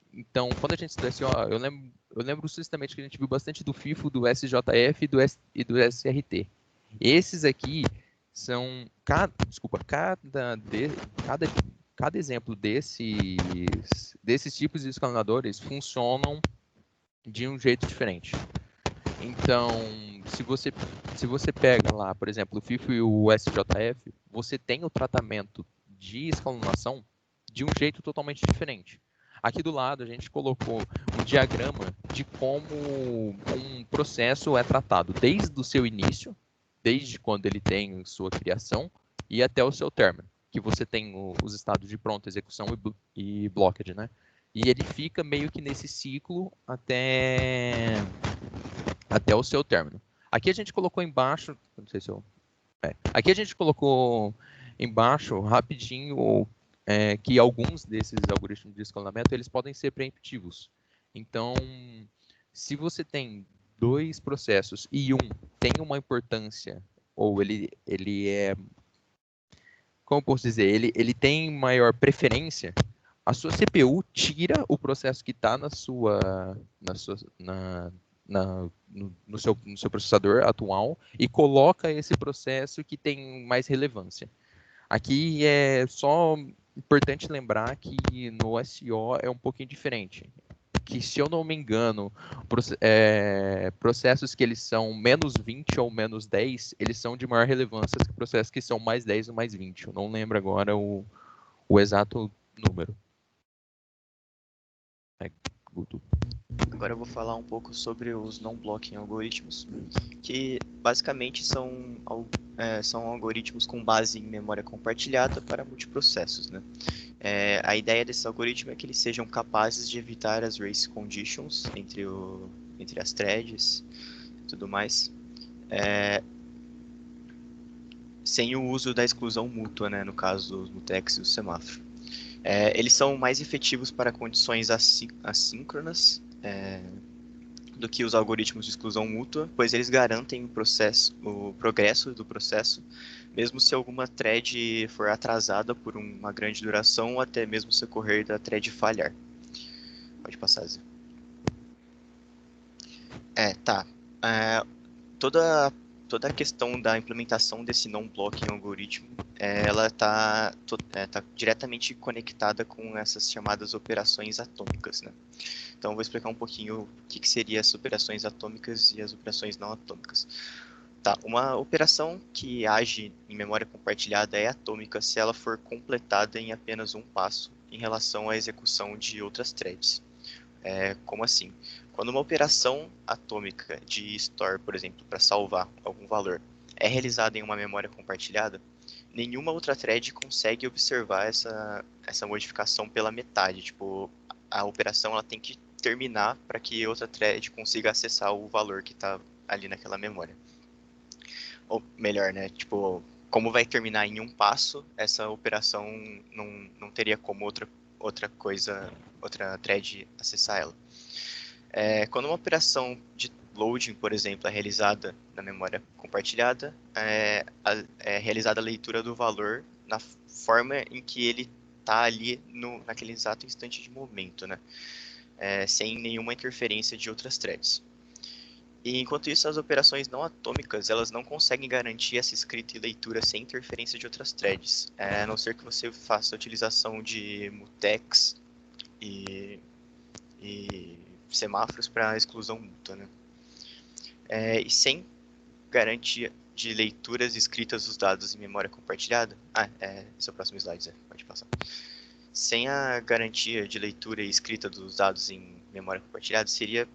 estuda SEO, eu lembro justamente que a gente viu bastante do FIFO, do SJF e do SRT. Esses aqui são cada exemplo desses tipos de escalonadores funcionam de um jeito diferente. Então, se você pega lá, por exemplo, o FIFO e o SJF, você tem o tratamento de escalonação de um jeito totalmente diferente. Aqui do lado a gente colocou um diagrama de como um processo é tratado desde o seu início, desde quando ele tem sua criação e até o seu término, que você tem os estados de pronta execução e blockage, né? E ele fica meio que nesse ciclo até o seu término. Aqui a gente colocou embaixo, não sei se eu... Aqui a gente colocou embaixo, rapidinho, que alguns desses algoritmos de escalonamento, eles podem ser preemptivos. Então, se você tem dois processos e tem uma importância, ou ele é... Como eu posso dizer? Ele tem maior preferência, a sua CPU tira o processo que está no seu processador atual e coloca esse processo que tem mais relevância. Aqui é só importante lembrar que no SEO é um pouquinho diferente. Que, se eu não me engano, processos que eles são menos 20 ou menos 10, eles são de maior relevância que processos que são mais 10 ou mais 20. Eu não lembro agora o exato número. Guto. Agora eu vou falar um pouco sobre os non-blocking algoritmos, que basicamente são algoritmos com base em memória compartilhada para multiprocessos, né? A ideia desse algoritmo é que eles sejam capazes de evitar as race conditions entre as threads e tudo mais, sem o uso da exclusão mútua, né, no caso do mutex e o semáforo. Eles são mais efetivos para condições assíncronas do que os algoritmos de exclusão mútua, pois eles garantem o progresso do processo, mesmo se alguma thread for atrasada por uma grande duração ou até mesmo se ocorrer da thread falhar. Pode passar, Zé. Tá. Toda a questão da implementação desse non-blocking algoritmo, ela está diretamente conectada com essas chamadas operações atômicas, né? Então, eu vou explicar um pouquinho o que seriam as operações atômicas e as operações não atômicas. Tá, uma operação que age em memória compartilhada é atômica se ela for completada em apenas um passo em relação à execução de outras threads. Como assim? Quando uma operação atômica de store, por exemplo, para salvar algum valor, é realizada em uma memória compartilhada, nenhuma outra thread consegue observar essa modificação pela metade. Tipo, a operação ela tem que terminar para que outra thread consiga acessar o valor que está ali naquela memória. Ou melhor, né? Tipo, como vai terminar em um passo, essa operação não teria como outra thread acessar ela. Quando uma operação loading, por exemplo, é realizada na memória compartilhada, é realizada a leitura do valor na forma em que ele está ali naquele exato instante de momento, né? Sem nenhuma interferência de outras threads. E enquanto isso, as operações não atômicas, elas não conseguem garantir essa escrita e leitura sem interferência de outras threads, a não ser que você faça a utilização de mutex e semáforos para exclusão mútua, né? E sem garantia de leituras escritas dos dados em memória compartilhada, esse é o próximo slide, pode passar. Sem a garantia de leitura e escrita dos dados em memória compartilhada, seria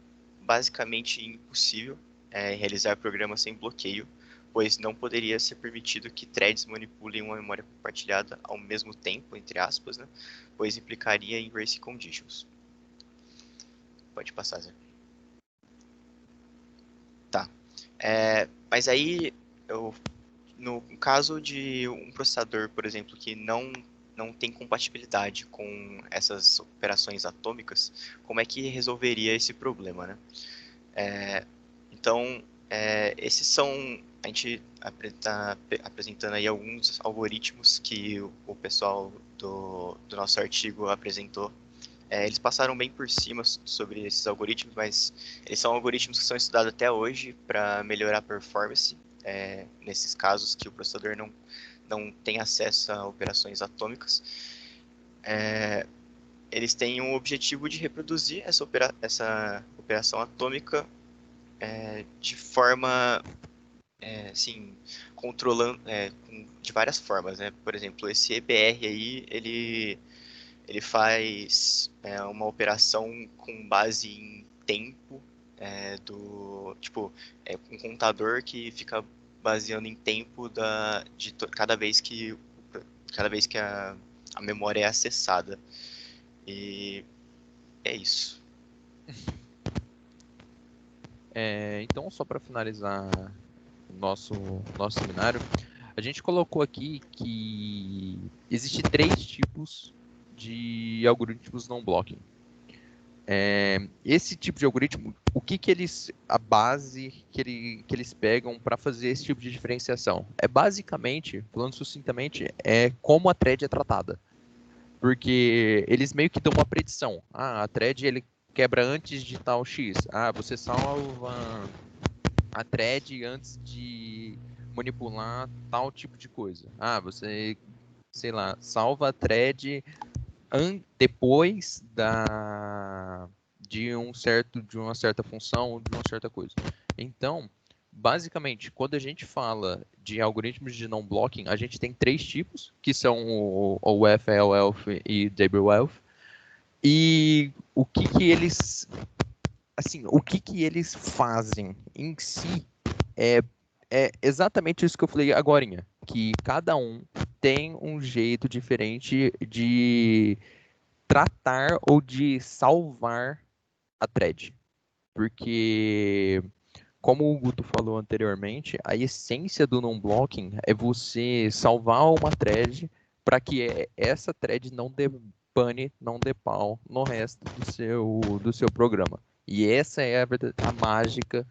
basicamente impossível realizar programas sem bloqueio, pois não poderia ser permitido que threads manipulem uma memória compartilhada ao mesmo tempo, entre aspas, né? Pois implicaria em race conditions. Pode passar, Zé. Tá. Mas aí, no caso de um processador, por exemplo, que não tem compatibilidade com essas operações atômicas, como é que resolveria esse problema, né? Então, esses são... A gente está apresentando aí alguns algoritmos que o pessoal do nosso artigo apresentou. Eles passaram bem por cima sobre esses algoritmos, mas eles são algoritmos que são estudados até hoje para melhorar a performance, nesses casos que o processador não tem acesso a operações atômicas. Eles têm o objetivo de reproduzir essa operação atômica de forma, assim, controlando, de várias formas, né? Por exemplo, esse EBR aí, ele faz uma operação com base em tempo, um contador que fica baseando em tempo cada vez que a memória é acessada. E é isso. Então, só para finalizar o nosso seminário, a gente colocou aqui que existem 3 tipos de algoritmos non-blocking. Esse tipo de algoritmo, a base que eles pegam para fazer esse tipo de diferenciação? Basicamente, falando sucintamente, como a thread é tratada. Porque eles meio que dão uma predição. A thread ele quebra antes de tal X. Você salva a thread antes de manipular tal tipo de coisa. Você, sei lá, salva a thread depois de uma certa função, de uma certa coisa. Então, basicamente, quando a gente fala de algoritmos de non-blocking, a gente tem 3 tipos, que são o OF, ELF e DableWelf. E o que eles fazem em si é exatamente isso que eu falei agorinha, que cada um tem um jeito diferente de tratar ou de salvar a thread. Porque, como o Guto falou anteriormente, a essência do non-blocking é você salvar uma thread para que essa thread não dê pane, não dê pau no resto do seu programa. E essa é a mágica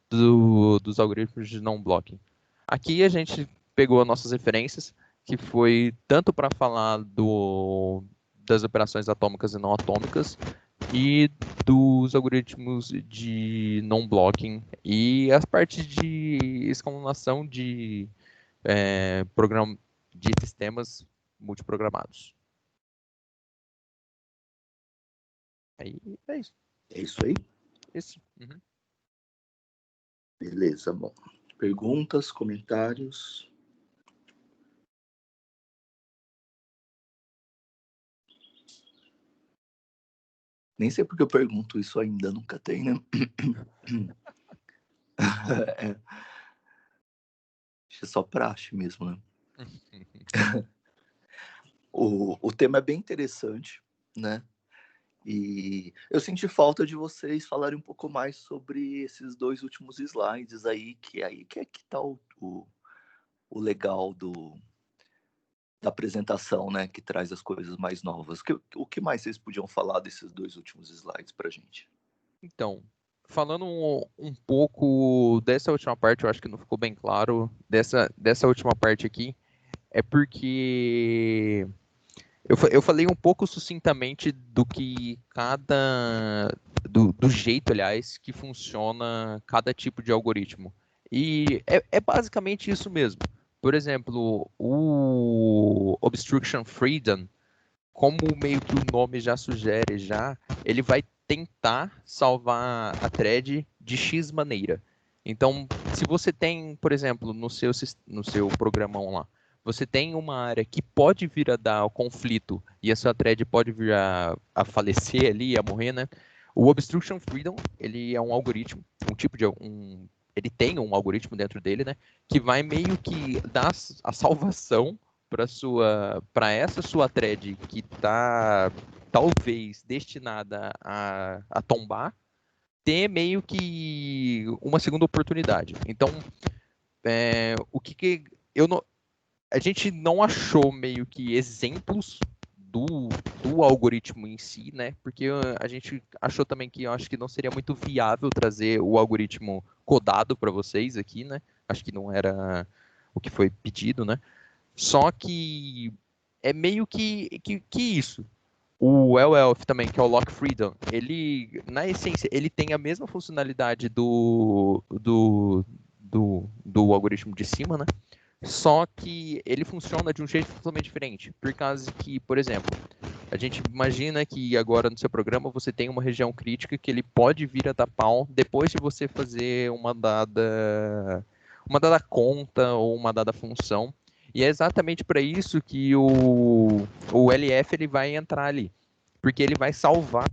dos algoritmos de non-blocking. Aqui a gente pegou as nossas referências, que foi tanto para falar das operações atômicas e não atômicas, e dos algoritmos de non-blocking e as partes de escalonação de sistemas multiprogramados. Aí é isso. É isso aí? Isso. Uhum. Beleza, bom. Perguntas, comentários? Nem sei porque eu pergunto isso ainda, nunca tem, né? É só praxe mesmo, né? O tema é bem interessante, né? E eu senti falta de vocês falarem um pouco mais sobre esses 2 últimos slides aí que tá o legal da apresentação, né? Que traz as coisas mais novas. O que mais vocês podiam falar desses 2 últimos slides pra gente? Então, falando um pouco dessa última parte, eu acho que não ficou bem claro, dessa última parte aqui, é porque eu falei um pouco sucintamente do que do jeito, aliás, que funciona cada tipo de algoritmo. E é basicamente isso mesmo. Por exemplo, o Obstruction Freedom, como meio que o nome já sugere, ele vai tentar salvar a thread de X maneira. Então, se você tem, por exemplo, no seu programão lá, você tem uma área que pode vir a dar conflito e a sua thread pode vir a falecer ali, a morrer, né? O Obstruction Freedom, ele é um algoritmo, ele tem um algoritmo dentro dele, né? Que vai meio que dar a salvação para essa sua thread que está talvez destinada a tombar, ter meio que uma segunda oportunidade. Então, o que eu não, a gente não achou meio que exemplos do algoritmo em si, né? Porque a gente achou também que eu acho que não seria muito viável trazer o algoritmo codado para vocês aqui, né? Acho que não era o que foi pedido, né? Só que é meio que isso. O LLF também, que é o Lock Freedom, ele, na essência, ele tem a mesma funcionalidade do algoritmo de cima, né? Só que ele funciona de um jeito totalmente diferente. Por causa que, por exemplo, a gente imagina que agora no seu programa você tem uma região crítica que ele pode vir a dar pau depois de você fazer uma dada conta ou uma dada função. E é exatamente para isso que o LF ele vai entrar ali. Porque ele vai salvar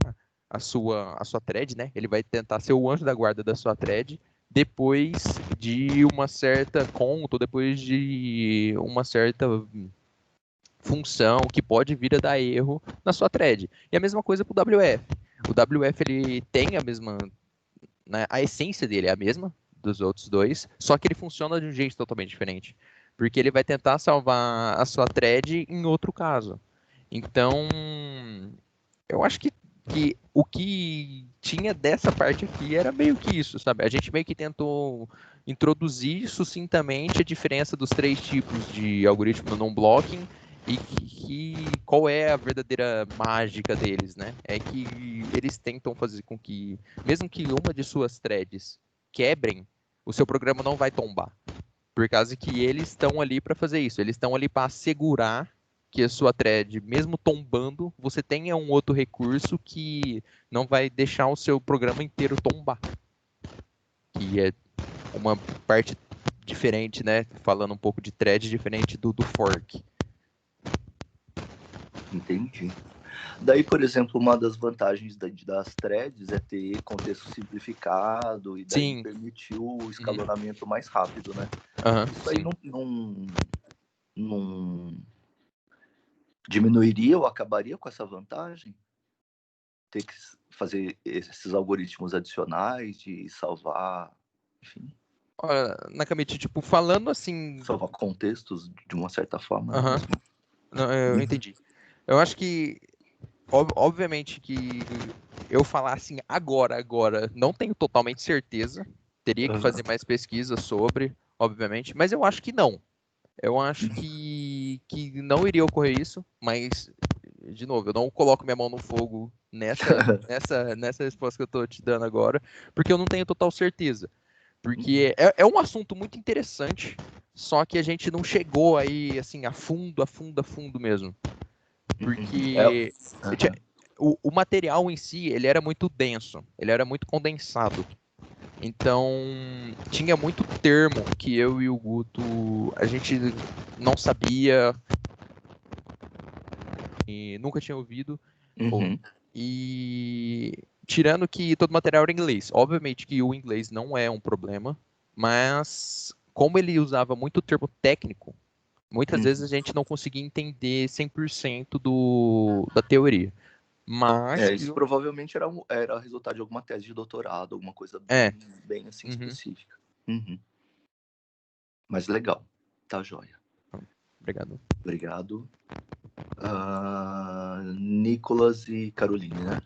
a sua thread, né? Ele vai tentar ser o anjo da guarda da sua thread depois de uma certa conta, ou depois de uma certa função que pode vir a dar erro na sua thread. E a mesma coisa para o WF. O WF ele tem a mesma, né, a essência dele é a mesma dos outros dois, só que ele funciona de um jeito totalmente diferente, porque ele vai tentar salvar a sua thread em outro caso. Então, eu acho que o que tinha dessa parte aqui era meio que isso, sabe? A gente meio que tentou introduzir sucintamente a diferença dos três tipos de algoritmo non-blocking e qual é a verdadeira mágica deles, né? É que eles tentam fazer com que, mesmo que uma de suas threads quebrem, o seu programa não vai tombar. Por causa que eles estão ali para fazer isso. Eles estão ali para assegurar que a sua thread, mesmo tombando, você tenha um outro recurso que não vai deixar o seu programa inteiro tombar. Que é uma parte diferente, né? Falando um pouco de thread, diferente do fork. Entendi. Daí, por exemplo, uma das vantagens das threads é ter contexto simplificado e daí Sim. permitir o escalonamento mais rápido, né? Isso aí não diminuiria ou acabaria com essa vantagem? Ter que fazer esses algoritmos adicionais de salvar, enfim. Olha, Nakamichi, tipo, falando assim... Salvar contextos de uma certa forma. Não, eu entendi. Eu acho que, obviamente que eu falar assim agora, não tenho totalmente certeza. Teria que fazer mais pesquisa sobre, obviamente, mas eu acho que não. Eu acho que não iria ocorrer isso, mas, de novo, eu não coloco minha mão no fogo nessa resposta que eu estou te dando agora, porque eu não tenho total certeza. Porque é um assunto muito interessante, só que a gente não chegou aí, assim, a fundo mesmo. Porque o material em si, ele era muito denso, ele era muito condensado. Então, tinha muito termo que eu e o Guto, a gente não sabia e nunca tinha ouvido. E tirando que todo o material era em inglês. Obviamente que o inglês não é um problema, mas como ele usava muito termo técnico, muitas vezes a gente não conseguia entender 100% da teoria. Mas isso provavelmente era resultado de alguma tese de doutorado, alguma coisa bem assim específica. Mas legal, tá joia. Obrigado. Nicolas e Caroline, né?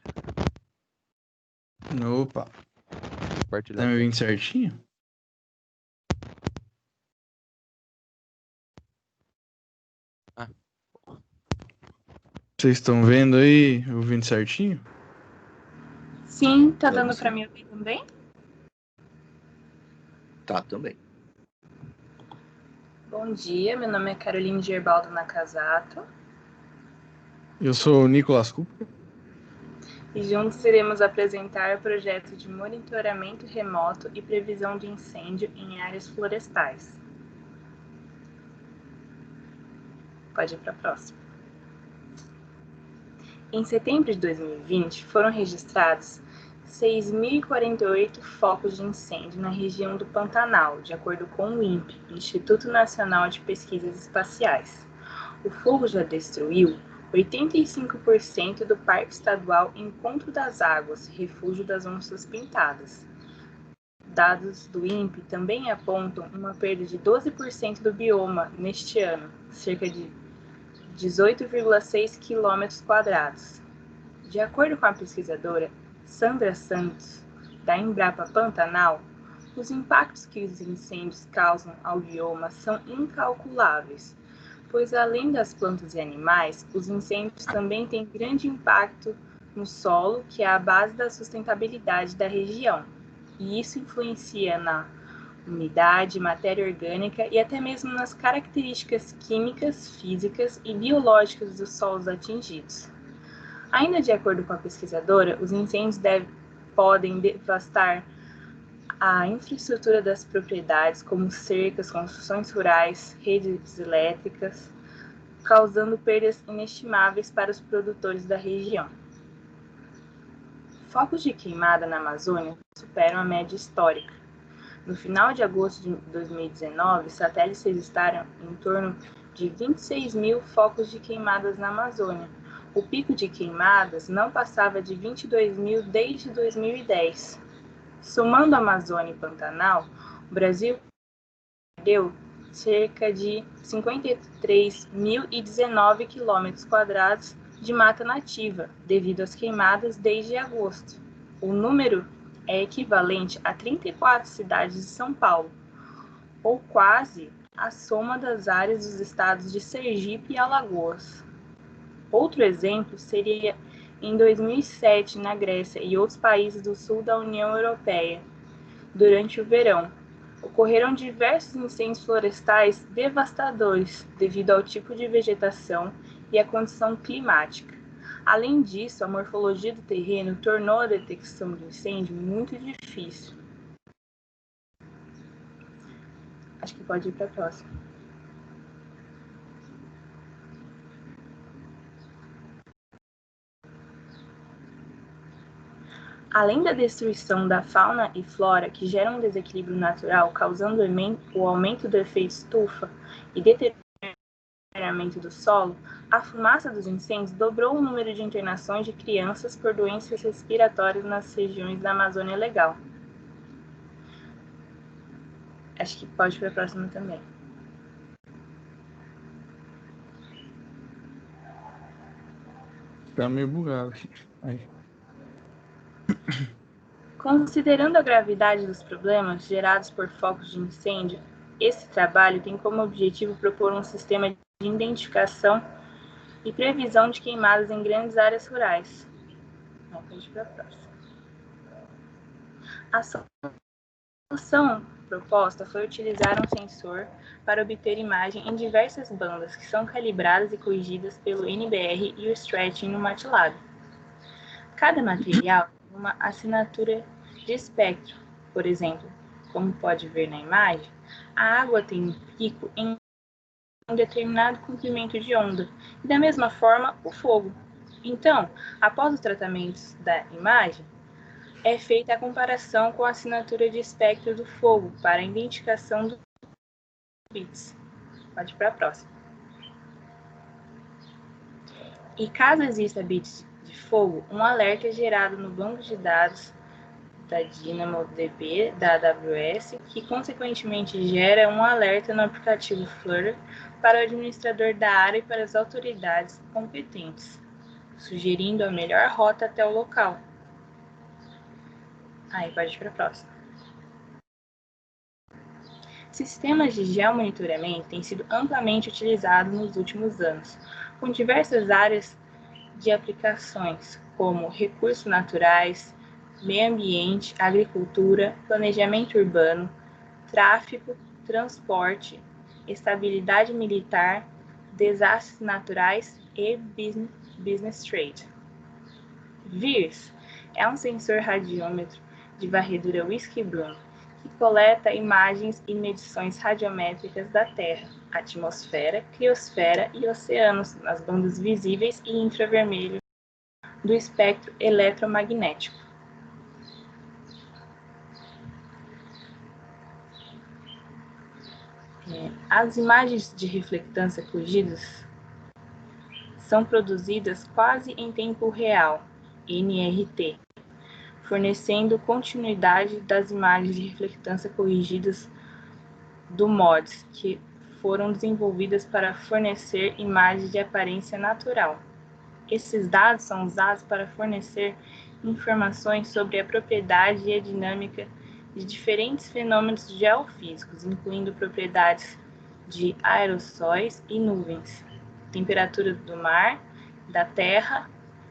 Opa. compartilhar. Tá me ouvindo certinho? Ah. Vocês estão vendo aí, ouvindo certinho? Sim, tá Vamos dando sim. pra me ouvir também? Tá, também. Bom dia, meu nome é Caroline Gerbaldo Nakazato Eu sou o Nicolas Cooper. e juntos iremos apresentar o projeto de monitoramento remoto e previsão de incêndio em áreas florestais. Pode ir para a próxima. Em setembro de 2020, foram registrados 6.048 focos de incêndio na região do Pantanal, de acordo com o INPE, Instituto Nacional de Pesquisas Espaciais. O fogo já destruiu 85% do Parque Estadual Encontro das Águas, Refúgio das Onças Pintadas. Dados do INPE também apontam uma perda de 12% do bioma neste ano, cerca de 18,6 km². De acordo com a pesquisadora Sandra Santos, da Embrapa Pantanal, os impactos que os incêndios causam ao bioma são incalculáveis, pois além das plantas e animais, os incêndios também têm grande impacto no solo, que é a base da sustentabilidade da região, e isso influencia na umidade, matéria orgânica e até mesmo nas características químicas, físicas e biológicas dos solos atingidos. Ainda de acordo com a pesquisadora, os incêndios podem devastar a infraestrutura das propriedades, como cercas, construções rurais, redes elétricas, causando perdas inestimáveis para os produtores da região. Focos de queimada na Amazônia superam a média histórica. No final de agosto de 2019, satélites registraram em torno de 26 mil focos de queimadas na Amazônia. O pico de queimadas não passava de 22 mil desde 2010. Somando a Amazônia e Pantanal, o Brasil perdeu cerca de 53.019 km² de mata nativa, devido às queimadas desde agosto. O número é equivalente a 34 cidades de São Paulo, ou quase a soma das áreas dos estados de Sergipe e Alagoas. Outro exemplo seria em 2007, na Grécia e outros países do sul da União Europeia. Durante o verão, ocorreram diversos incêndios florestais devastadores devido ao tipo de vegetação e à condição climática. Além disso, a morfologia do terreno tornou a detecção do incêndio muito difícil. Acho que pode ir para a próxima. Além da destruição da fauna e flora que gera um desequilíbrio natural, causando o aumento do efeito estufa e deterioramento do solo, a fumaça dos incêndios dobrou o número de internações de crianças por doenças respiratórias nas regiões da Amazônia Legal. Acho que pode ir para a próxima também. Tá meio bugado. Aí. Considerando a gravidade dos problemas gerados por focos de incêndio, esse trabalho tem como objetivo propor um sistema de identificação e previsão de queimadas em grandes áreas rurais. Vamos para a próxima. A solução proposta foi utilizar um sensor para obter imagem em diversas bandas, que são calibradas e corrigidas pelo NBR e o Stretching no MATLAB. Cada material tem uma assinatura de espectro. Por exemplo, como pode ver na imagem, a água tem um pico em um determinado comprimento de onda, e da mesma forma o fogo. Então, após os tratamentos da imagem, é feita a comparação com a assinatura de espectro do fogo para a identificação dos bits. Pode ir para a próxima. E caso exista bits de fogo, um alerta é gerado no banco de dados da DynamoDB da AWS, que consequentemente gera um alerta no aplicativo Flutter para o administrador da área e para as autoridades competentes, sugerindo a melhor rota até o local. Aí pode ir para a próxima. Sistemas de geomonitoramento têm sido amplamente utilizados nos últimos anos, com diversas áreas de aplicações, como recursos naturais, meio ambiente, agricultura, planejamento urbano, tráfego, transporte, estabilidade militar, desastres naturais e business trade. VIRS é um sensor radiômetro de varredura Whiskey-Broom que coleta imagens e medições radiométricas da Terra, atmosfera, criosfera e oceanos nas bandas visíveis e infravermelho do espectro eletromagnético. As imagens de reflectância corrigidas são produzidas quase em tempo real, NRT, fornecendo continuidade das imagens de reflectância corrigidas do MODIS, que foram desenvolvidas para fornecer imagens de aparência natural. Esses dados são usados para fornecer informações sobre a propriedade e a dinâmica de diferentes fenômenos geofísicos, incluindo propriedades de aerossóis e nuvens, temperatura do mar, da terra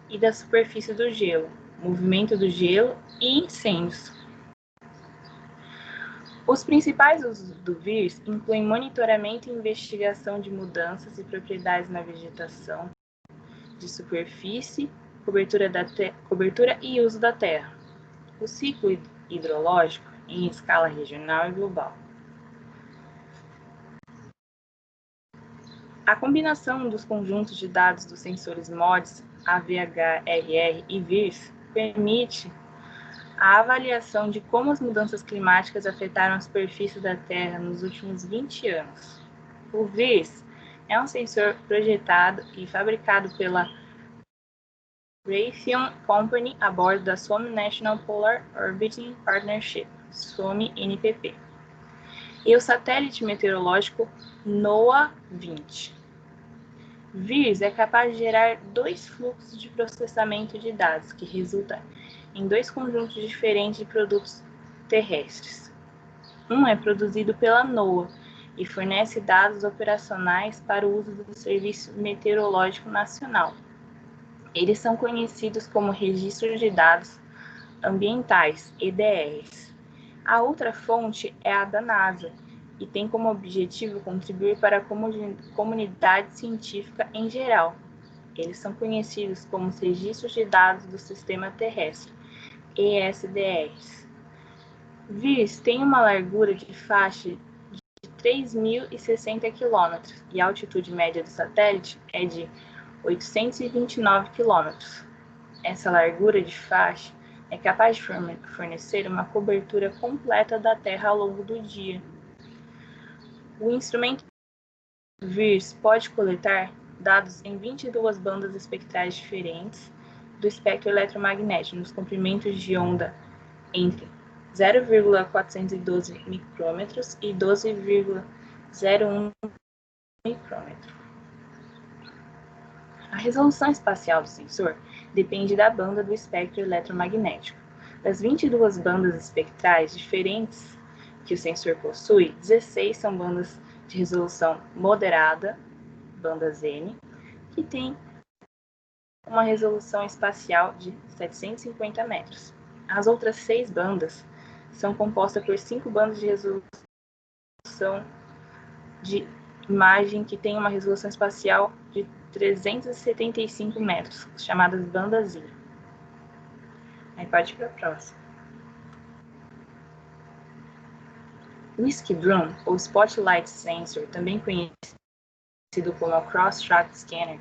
e da superfície do gelo, movimento do gelo e incêndios. Os principais usos do VIRS incluem monitoramento e investigação de mudanças e propriedades na vegetação, de superfície, cobertura e uso da terra, o ciclo hidrológico em escala regional e global. A combinação dos conjuntos de dados dos sensores MODIS, AVHRR e VIRS permite a avaliação de como as mudanças climáticas afetaram a superfície da Terra nos últimos 20 anos. O VIRS é um sensor projetado e fabricado pela Raytheon Company a bordo da Suomi National Polar Orbiting Partnership, Suomi-NPP, e o satélite meteorológico NOAA-20. VIRS é capaz de gerar dois fluxos de processamento de dados, que resulta em dois conjuntos diferentes de produtos terrestres. Um é produzido pela NOAA e fornece dados operacionais para o uso do Serviço Meteorológico Nacional. Eles são conhecidos como Registros de Dados Ambientais, EDRs. A outra fonte é a da NASA e tem como objetivo contribuir para a comunidade científica em geral. Eles são conhecidos como os Registros de Dados do Sistema Terrestre, ESDRs. VIRS tem uma largura de faixa de 3.060 km e a altitude média do satélite é de 829 km. Essa largura de faixa é capaz de fornecer uma cobertura completa da Terra ao longo do dia. O instrumento VIRS pode coletar dados em 22 bandas espectrais diferentes do espectro eletromagnético, nos comprimentos de onda entre 0,412 micrômetros e 12,01 micrômetro. A resolução espacial do sensor depende da banda do espectro eletromagnético. Das 22 bandas espectrais diferentes que o sensor possui, 16 são bandas de resolução moderada, bandas N, que tem uma resolução espacial de 750 metros. As outras 6 bandas são compostas por 5 bandas de resolução de imagem que tem uma resolução espacial de 375 metros, chamadas bandas I. Aí pode ir para a próxima. O Whiskey-Broom, ou Spotlight Sensor, também conhecido como Cross-Track Scanner,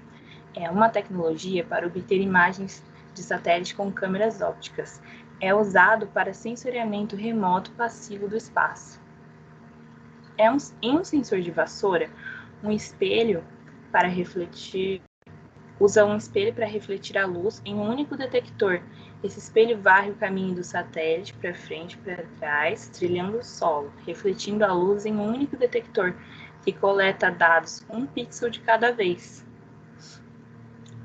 é uma tecnologia para obter imagens de satélite com câmeras ópticas. É usado para sensoriamento remoto passivo do espaço. Em um sensor de vassoura, usa um espelho para refletir a luz em um único detector. Esse espelho varre o caminho do satélite para frente e para trás, trilhando o solo, refletindo a luz em um único detector, que coleta dados 1 pixel de cada vez.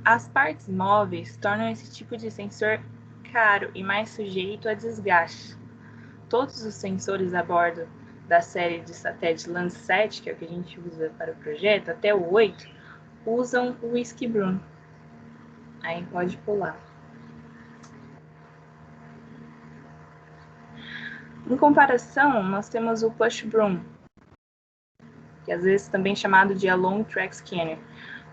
As partes móveis tornam esse tipo de sensor caro e mais sujeito a desgaste. Todos os sensores a bordo da série de satélites Landsat, que é o que a gente usa para o projeto, até o 8, usam o Whiskey Broom. Aí pode pular. Em comparação, nós temos o Push Broom, que às vezes também chamado de Long Track Scanner.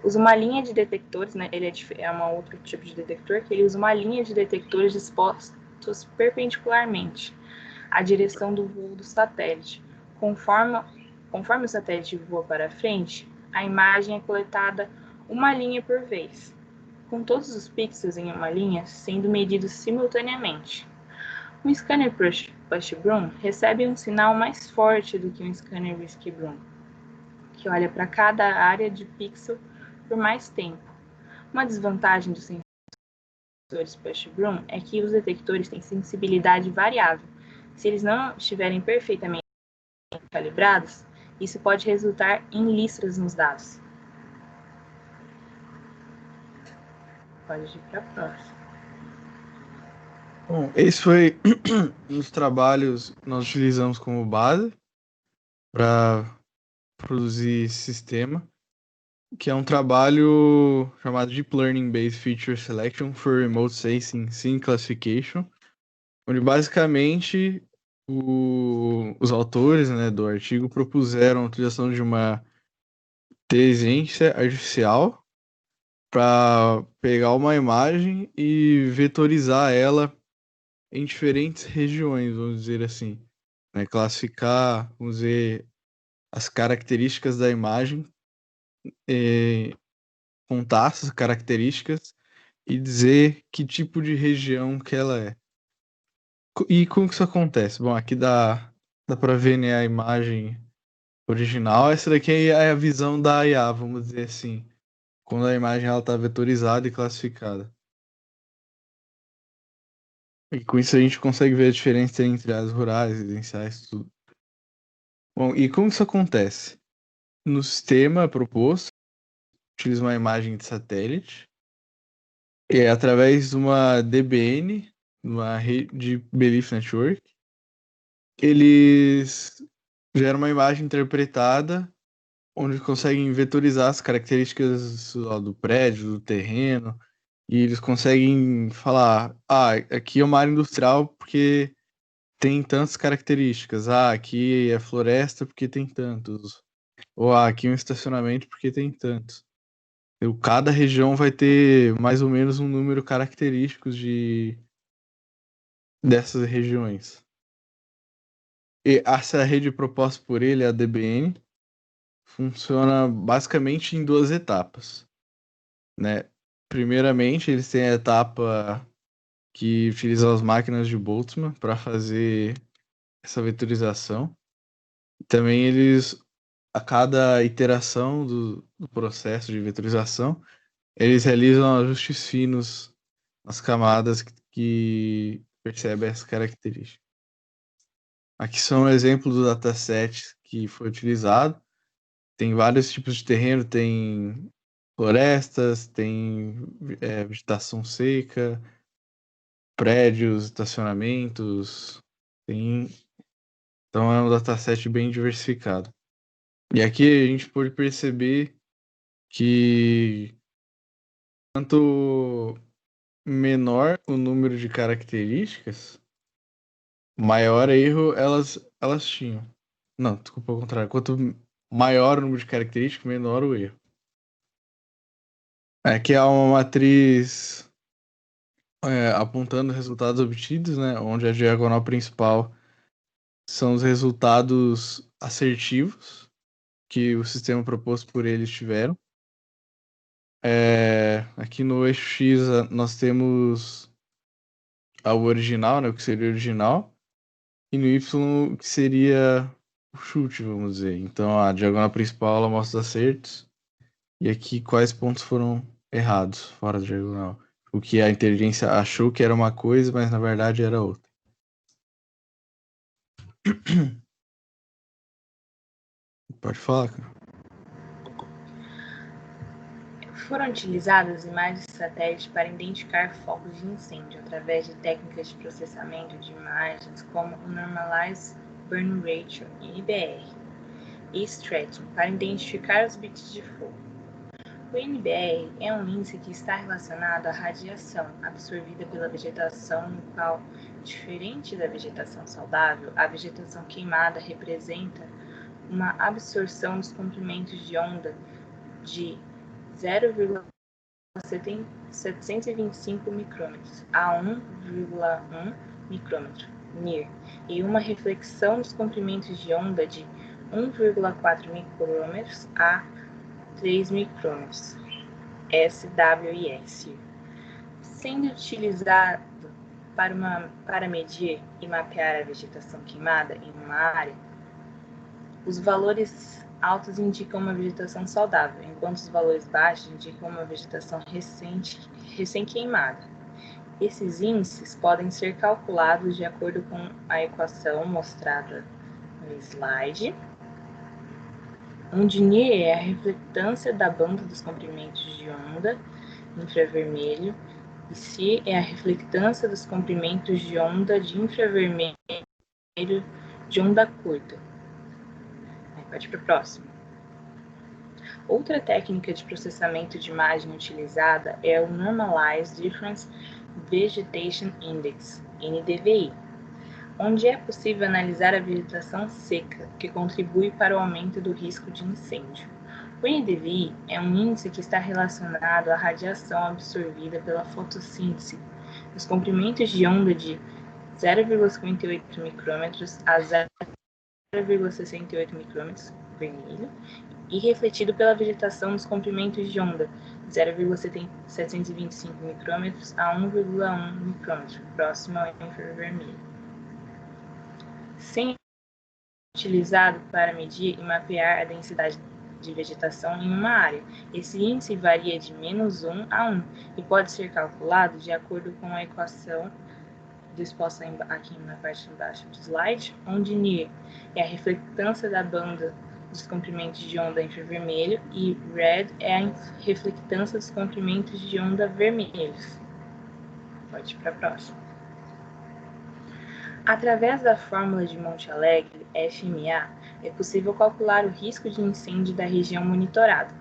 Usa uma linha de detectores, né? Ele é um outro tipo de detector, que ele usa uma linha de detectores dispostos perpendicularmente à direção do voo do satélite. Conforme o satélite voa para frente, a imagem é coletada uma linha por vez, com todos os pixels em uma linha sendo medidos simultaneamente. Um scanner Push Broom recebe um sinal mais forte do que um scanner Whiskey Broom, que olha para cada área de pixel por mais tempo. Uma desvantagem dos sensores Push Broom é que os detectores têm sensibilidade variável. Se eles não estiverem perfeitamente calibrados, isso pode resultar em listras nos dados. Pode ir para a próxima. Bom, esse foi um dos trabalhos que nós utilizamos como base para produzir esse sistema, que é um trabalho chamado Deep Learning Based Feature Selection for Remote Sensing Scene Classification, onde basicamente os autores, né, do artigo propuseram a utilização de uma inteligência artificial para pegar uma imagem e vetorizar ela em diferentes regiões, vamos dizer assim, né? Classificar, vamos dizer, as características da imagem, contar essas características e dizer que tipo de região que ela é. E como que isso acontece? Bom, aqui dá para ver, né, a imagem original. Essa daqui é a visão da IA, vamos dizer assim, quando a imagem ela está vetorizada e classificada. E com isso a gente consegue ver a diferença entre áreas rurais, residenciais, tudo. Bom, e como isso acontece? No sistema proposto, utiliza uma imagem de satélite, e é através de uma DBN, uma rede Belief Network, eles geram uma imagem interpretada, onde conseguem vetorizar as características do prédio, do terreno, e eles conseguem falar, aqui é uma área industrial porque tem tantas características, aqui é floresta porque tem tantos, ou aqui é um estacionamento porque tem tantos. Cada região vai ter mais ou menos um número característico dessas regiões. E essa rede proposta por ele, a DBN, funciona basicamente em duas etapas, né? Primeiramente, eles têm a etapa que utiliza as máquinas de Boltzmann para fazer essa vetorização. Também eles, a cada iteração do processo de vetorização, eles realizam ajustes finos nas camadas que percebem essa característica. Aqui são um exemplo do dataset que foi utilizado. Tem vários tipos de terreno, tem florestas, tem vegetação seca, prédios, estacionamentos, então é um dataset bem diversificado. E aqui a gente pode perceber que quanto menor o número de características, maior erro elas tinham. Não, desculpa, ao contrário. Quanto maior o número de características, menor o erro. Aqui há uma matriz apontando os resultados obtidos, né? Onde a diagonal principal são os resultados assertivos que o sistema proposto por eles tiveram. Aqui no eixo X nós temos o original, né? O que seria o original. E no Y, o que seria o chute, vamos dizer. Então a diagonal principal ela mostra os acertos. E aqui quais pontos foram errados fora da diagonal. O que a inteligência achou que era uma coisa, mas na verdade era outra. Pode falar, cara. Foram utilizadas imagens de satélite para identificar focos de incêndio através de técnicas de processamento de imagens como o Normalized Burn Ratio, NBR, e Stretching, para identificar os bits de fogo. O NBR é um índice que está relacionado à radiação absorvida pela vegetação, no qual, diferente da vegetação saudável, a vegetação queimada representa uma absorção dos comprimentos de onda de 0,725 micrômetros a 1,1 micrômetro, NIR, e uma reflexão dos comprimentos de onda de 1,4 micrômetros a 3 micrômetros, SWIS, sendo utilizado para medir e mapear a vegetação queimada em uma área. Os valores altos indicam uma vegetação saudável, enquanto os valores baixos indicam uma vegetação recém-queimada. Esses índices podem ser calculados de acordo com a equação mostrada no slide, onde NIR é a reflectância da banda dos comprimentos de onda infravermelho e C é a reflectância dos comprimentos de onda de infravermelho de onda curta. Pode ir para o próximo. Outra técnica de processamento de imagem utilizada é o Normalized Difference Vegetation Index, NDVI, onde é possível analisar a vegetação seca, que contribui para o aumento do risco de incêndio. O NDVI é um índice que está relacionado à radiação absorvida pela fotossíntese, os comprimentos de onda de 0,58 micrômetros a 0,68 micrômetros, vermelho, e refletido pela vegetação nos comprimentos de onda 0,725 micrômetros a 1,1 micrômetro, próximo ao infravermelho. Sendo utilizado para medir e mapear a densidade de vegetação em uma área. Esse índice varia de -1 a 1 e pode ser calculado de acordo com a equação disposta aqui na parte de baixo do slide, onde NIR é a reflectância da banda dos comprimentos de onda infravermelho e RED é a reflectância dos comprimentos de onda vermelhos. Pode ir para a próxima. Através da fórmula de Monte Alegre, FMA, é possível calcular o risco de incêndio da região monitorada,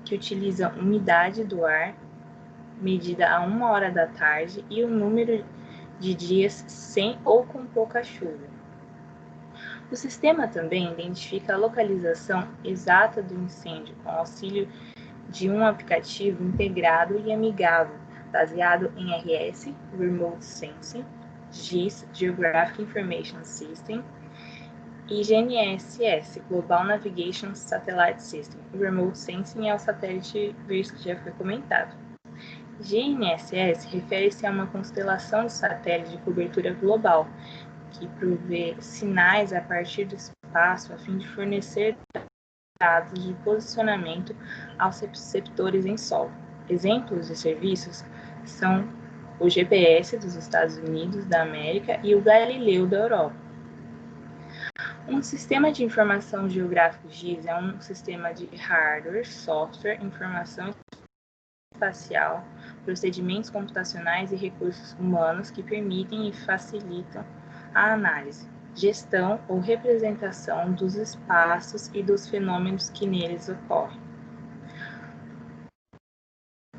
que utiliza a umidade do ar medida a 1 hora da tarde e o número de dias sem ou com pouca chuva. O sistema também identifica a localização exata do incêndio com auxílio de um aplicativo integrado e amigável, baseado em RS, Remote Sensing, GIS, Geographic Information System, e GNSS, Global Navigation Satellite System. O Remote Sensing é o satélite visto que já foi comentado. GNSS refere-se a uma constelação de satélites de cobertura global, que provê sinais a partir do espaço a fim de fornecer dados de posicionamento aos receptores em solo. Exemplos de serviços são o GPS dos Estados Unidos da América e o Galileu da Europa. Um sistema de informação geográfico GIS é um sistema de hardware, software, informação espacial, procedimentos computacionais e recursos humanos que permitem e facilitam a análise, gestão ou representação dos espaços e dos fenômenos que neles ocorrem.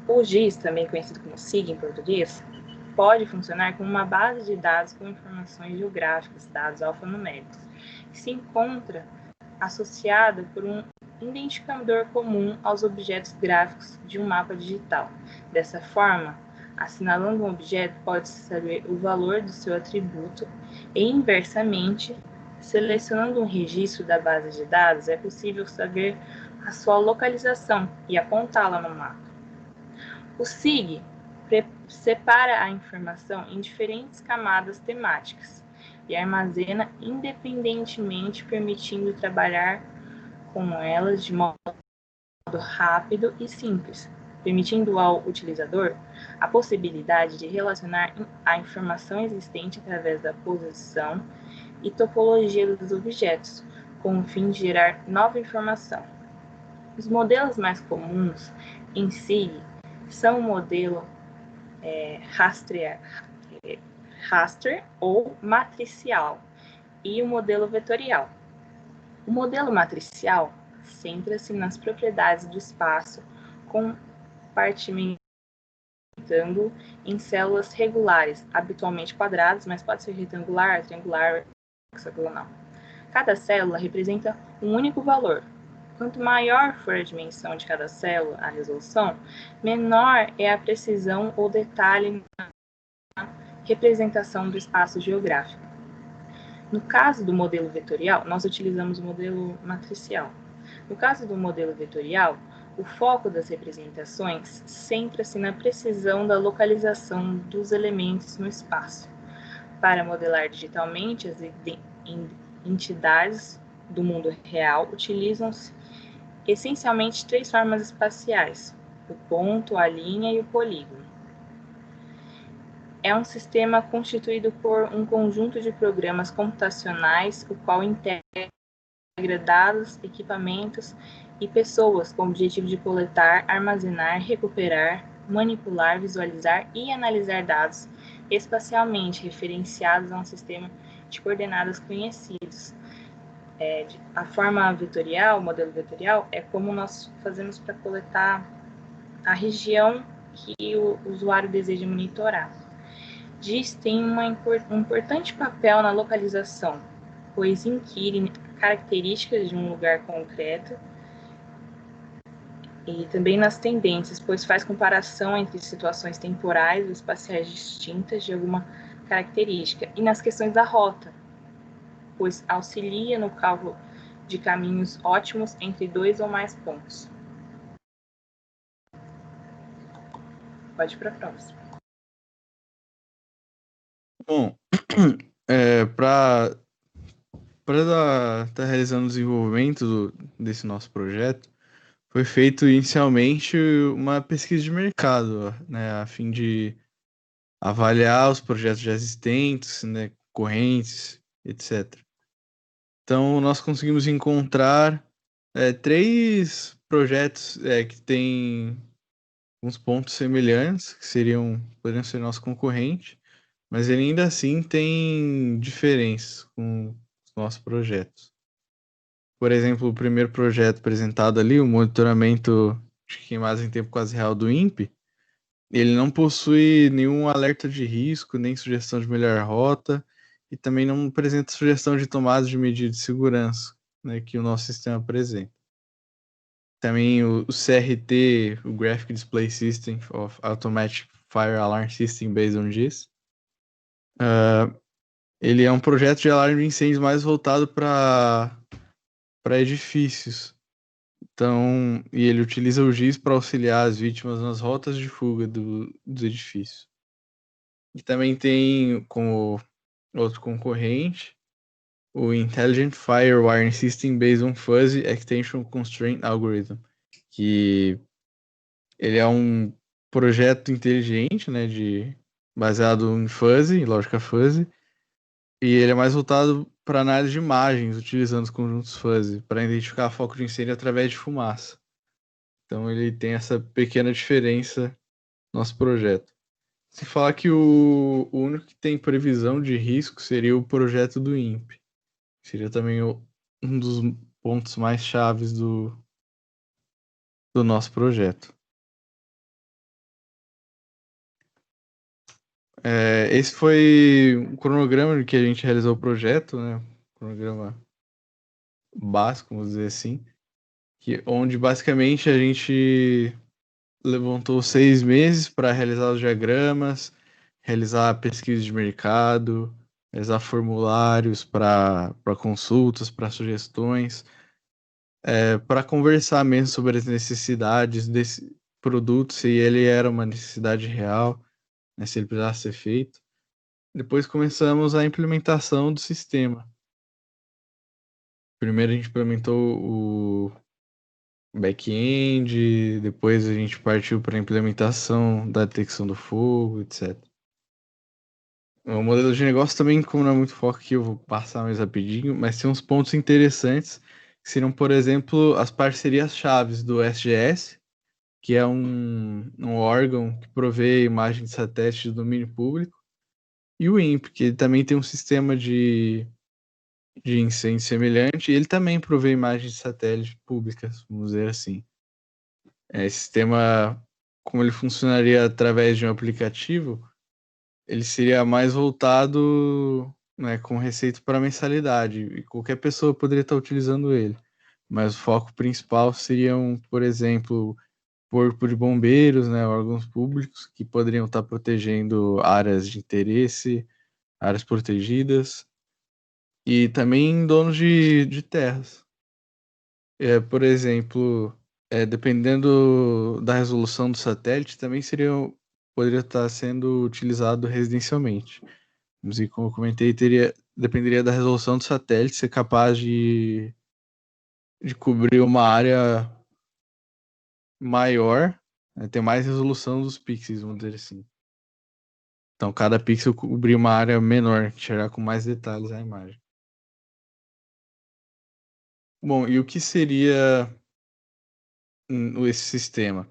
O GIS, também conhecido como SIG em português, pode funcionar como uma base de dados com informações geográficas, dados alfanuméricos, que se encontra associada por um identificador comum aos objetos gráficos de um mapa digital. Dessa forma, assinalando um objeto, pode-se saber o valor do seu atributo e, inversamente, selecionando um registro da base de dados, é possível saber a sua localização e apontá-la no mapa. O SIG separa a informação em diferentes camadas temáticas e armazena independentemente, permitindo trabalhar com elas de modo rápido e simples, permitindo ao utilizador a possibilidade de relacionar a informação existente através da posição e topologia dos objetos, com o fim de gerar nova informação. Os modelos mais comuns em SIG são o modelo raster ou matricial, e o modelo vetorial. O modelo matricial centra-se nas propriedades do espaço, compartimentando em células regulares, habitualmente quadradas, mas pode ser retangular, triangular, hexagonal. Cada célula representa um único valor. Quanto maior for a dimensão de cada célula, a resolução, menor é a precisão ou detalhe na representação do espaço geográfico. No caso do modelo vetorial, nós utilizamos o modelo matricial. No caso do modelo vetorial, o foco das representações centra-se na precisão da localização dos elementos no espaço. Para modelar digitalmente as entidades do mundo real, utilizam-se essencialmente 3 formas espaciais: o ponto, a linha e o polígono. É um sistema constituído por um conjunto de programas computacionais, o qual integra dados, equipamentos e pessoas com o objetivo de coletar, armazenar, recuperar, manipular, visualizar e analisar dados espacialmente referenciados a um sistema de coordenadas conhecidos. A forma vetorial, o modelo vetorial, é como nós fazemos para coletar a região que o usuário deseja monitorar. GIS tem um importante papel na localização, pois inquire características de um lugar concreto e também nas tendências, pois faz comparação entre situações temporais ou espaciais distintas de alguma característica, e nas questões da rota, pois auxilia no cálculo de caminhos ótimos entre 2 ou mais pontos. Pode ir para a próxima. Bom, para estar realizando o desenvolvimento desse nosso projeto, foi feito inicialmente uma pesquisa de mercado, né, a fim de avaliar os projetos já existentes, né, concorrentes, etc. Então, nós conseguimos encontrar 3 projetos que têm uns pontos semelhantes, que poderiam ser nosso concorrente, mas ele ainda assim tem diferenças com os nossos projetos. Por exemplo, o primeiro projeto apresentado ali, o monitoramento de queimadas em tempo quase real do INPE, ele não possui nenhum alerta de risco, nem sugestão de melhor rota, e também não apresenta sugestão de tomada de medida de segurança, né, que o nosso sistema apresenta. Também o CRT, o Graphic Display System of Automatic Fire Alarm System Based on GIS, ele é um projeto de alarme de incêndios mais voltado para edifícios. Então, e ele utiliza o GIS para auxiliar as vítimas nas rotas de fuga dos edifícios. E também tem como outro concorrente o Intelligent Fire Wiring System Based on Fuzzy Extension Constraint Algorithm, que ele é um projeto inteligente, né, baseado em fuzzy, lógica fuzzy, e ele é mais voltado para análise de imagens, utilizando os conjuntos fuzzy, para identificar foco de incêndio através de fumaça. Então ele tem essa pequena diferença no nosso projeto. Se falar que o único que tem previsão de risco seria o projeto do INPE. Seria também um dos pontos mais chaves do nosso projeto. Esse foi o cronograma que a gente realizou o projeto, né? Cronograma básico, vamos dizer assim, onde basicamente a gente levantou 6 meses para realizar os diagramas, realizar a pesquisa de mercado, realizar formulários para consultas, para sugestões, para conversar mesmo sobre as necessidades desse produto, se ele era uma necessidade real, né, se ele precisava ser feito. Depois começamos a implementação do sistema. Primeiro a gente implementou o back-end, depois a gente partiu para a implementação da detecção do fogo, etc. O modelo de negócio também, como não é muito foco aqui, eu vou passar mais rapidinho, mas tem uns pontos interessantes, que seriam, por exemplo, as parcerias chaves do SGS, que é um órgão que provê imagens de satélite de domínio público, e o INPE, que também tem um sistema de de incêndio semelhante, e ele também provê imagens de satélite públicas, vamos dizer assim. Esse sistema, como ele funcionaria através de um aplicativo, ele seria mais voltado, né, com receita para mensalidade, e qualquer pessoa poderia estar utilizando ele. Mas o foco principal seriam, por exemplo, corpo de bombeiros, né, órgãos públicos que poderiam estar protegendo áreas de interesse, áreas protegidas, e também donos de terras. Por exemplo, dependendo da resolução do satélite, também poderia estar sendo utilizado residencialmente. E como eu comentei, dependeria da resolução do satélite ser capaz de cobrir uma área maior, né, ter mais resolução dos pixels, vamos dizer assim. Então, cada pixel cobrir uma área menor, tirar com mais detalhes a imagem. Bom, e o que seria esse sistema?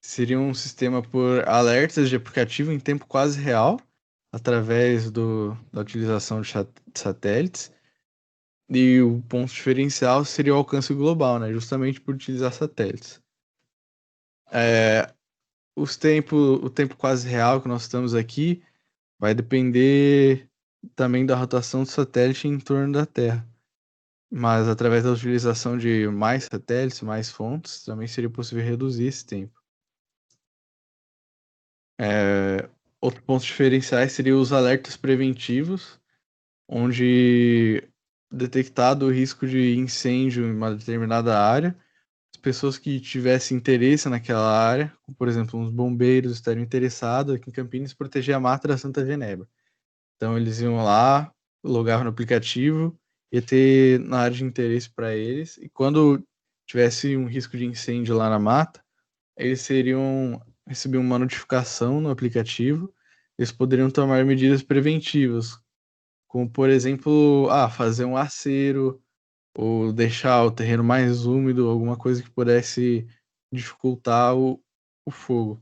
Seria um sistema por alertas de aplicativo em tempo quase real, através da utilização de satélites. E o ponto diferencial seria o alcance global, né? Justamente por utilizar satélites. O tempo quase real que nós estamos aqui vai depender também da rotação do satélite em torno da Terra. Mas através da utilização de mais satélites, mais fontes, também seria possível reduzir esse tempo. Outro ponto diferenciais seria os alertas preventivos, onde detectado o risco de incêndio em uma determinada área, as pessoas que tivessem interesse naquela área, como, por exemplo, uns bombeiros estariam interessados aqui em Campinas em proteger a mata da Santa Genebra. Então eles iam lá, logavam no aplicativo, ia ter na área de interesse para eles, e quando tivesse um risco de incêndio lá na mata, eles recebiam uma notificação no aplicativo, eles poderiam tomar medidas preventivas, como por exemplo, fazer um acero, ou deixar o terreno mais úmido, alguma coisa que pudesse dificultar o fogo.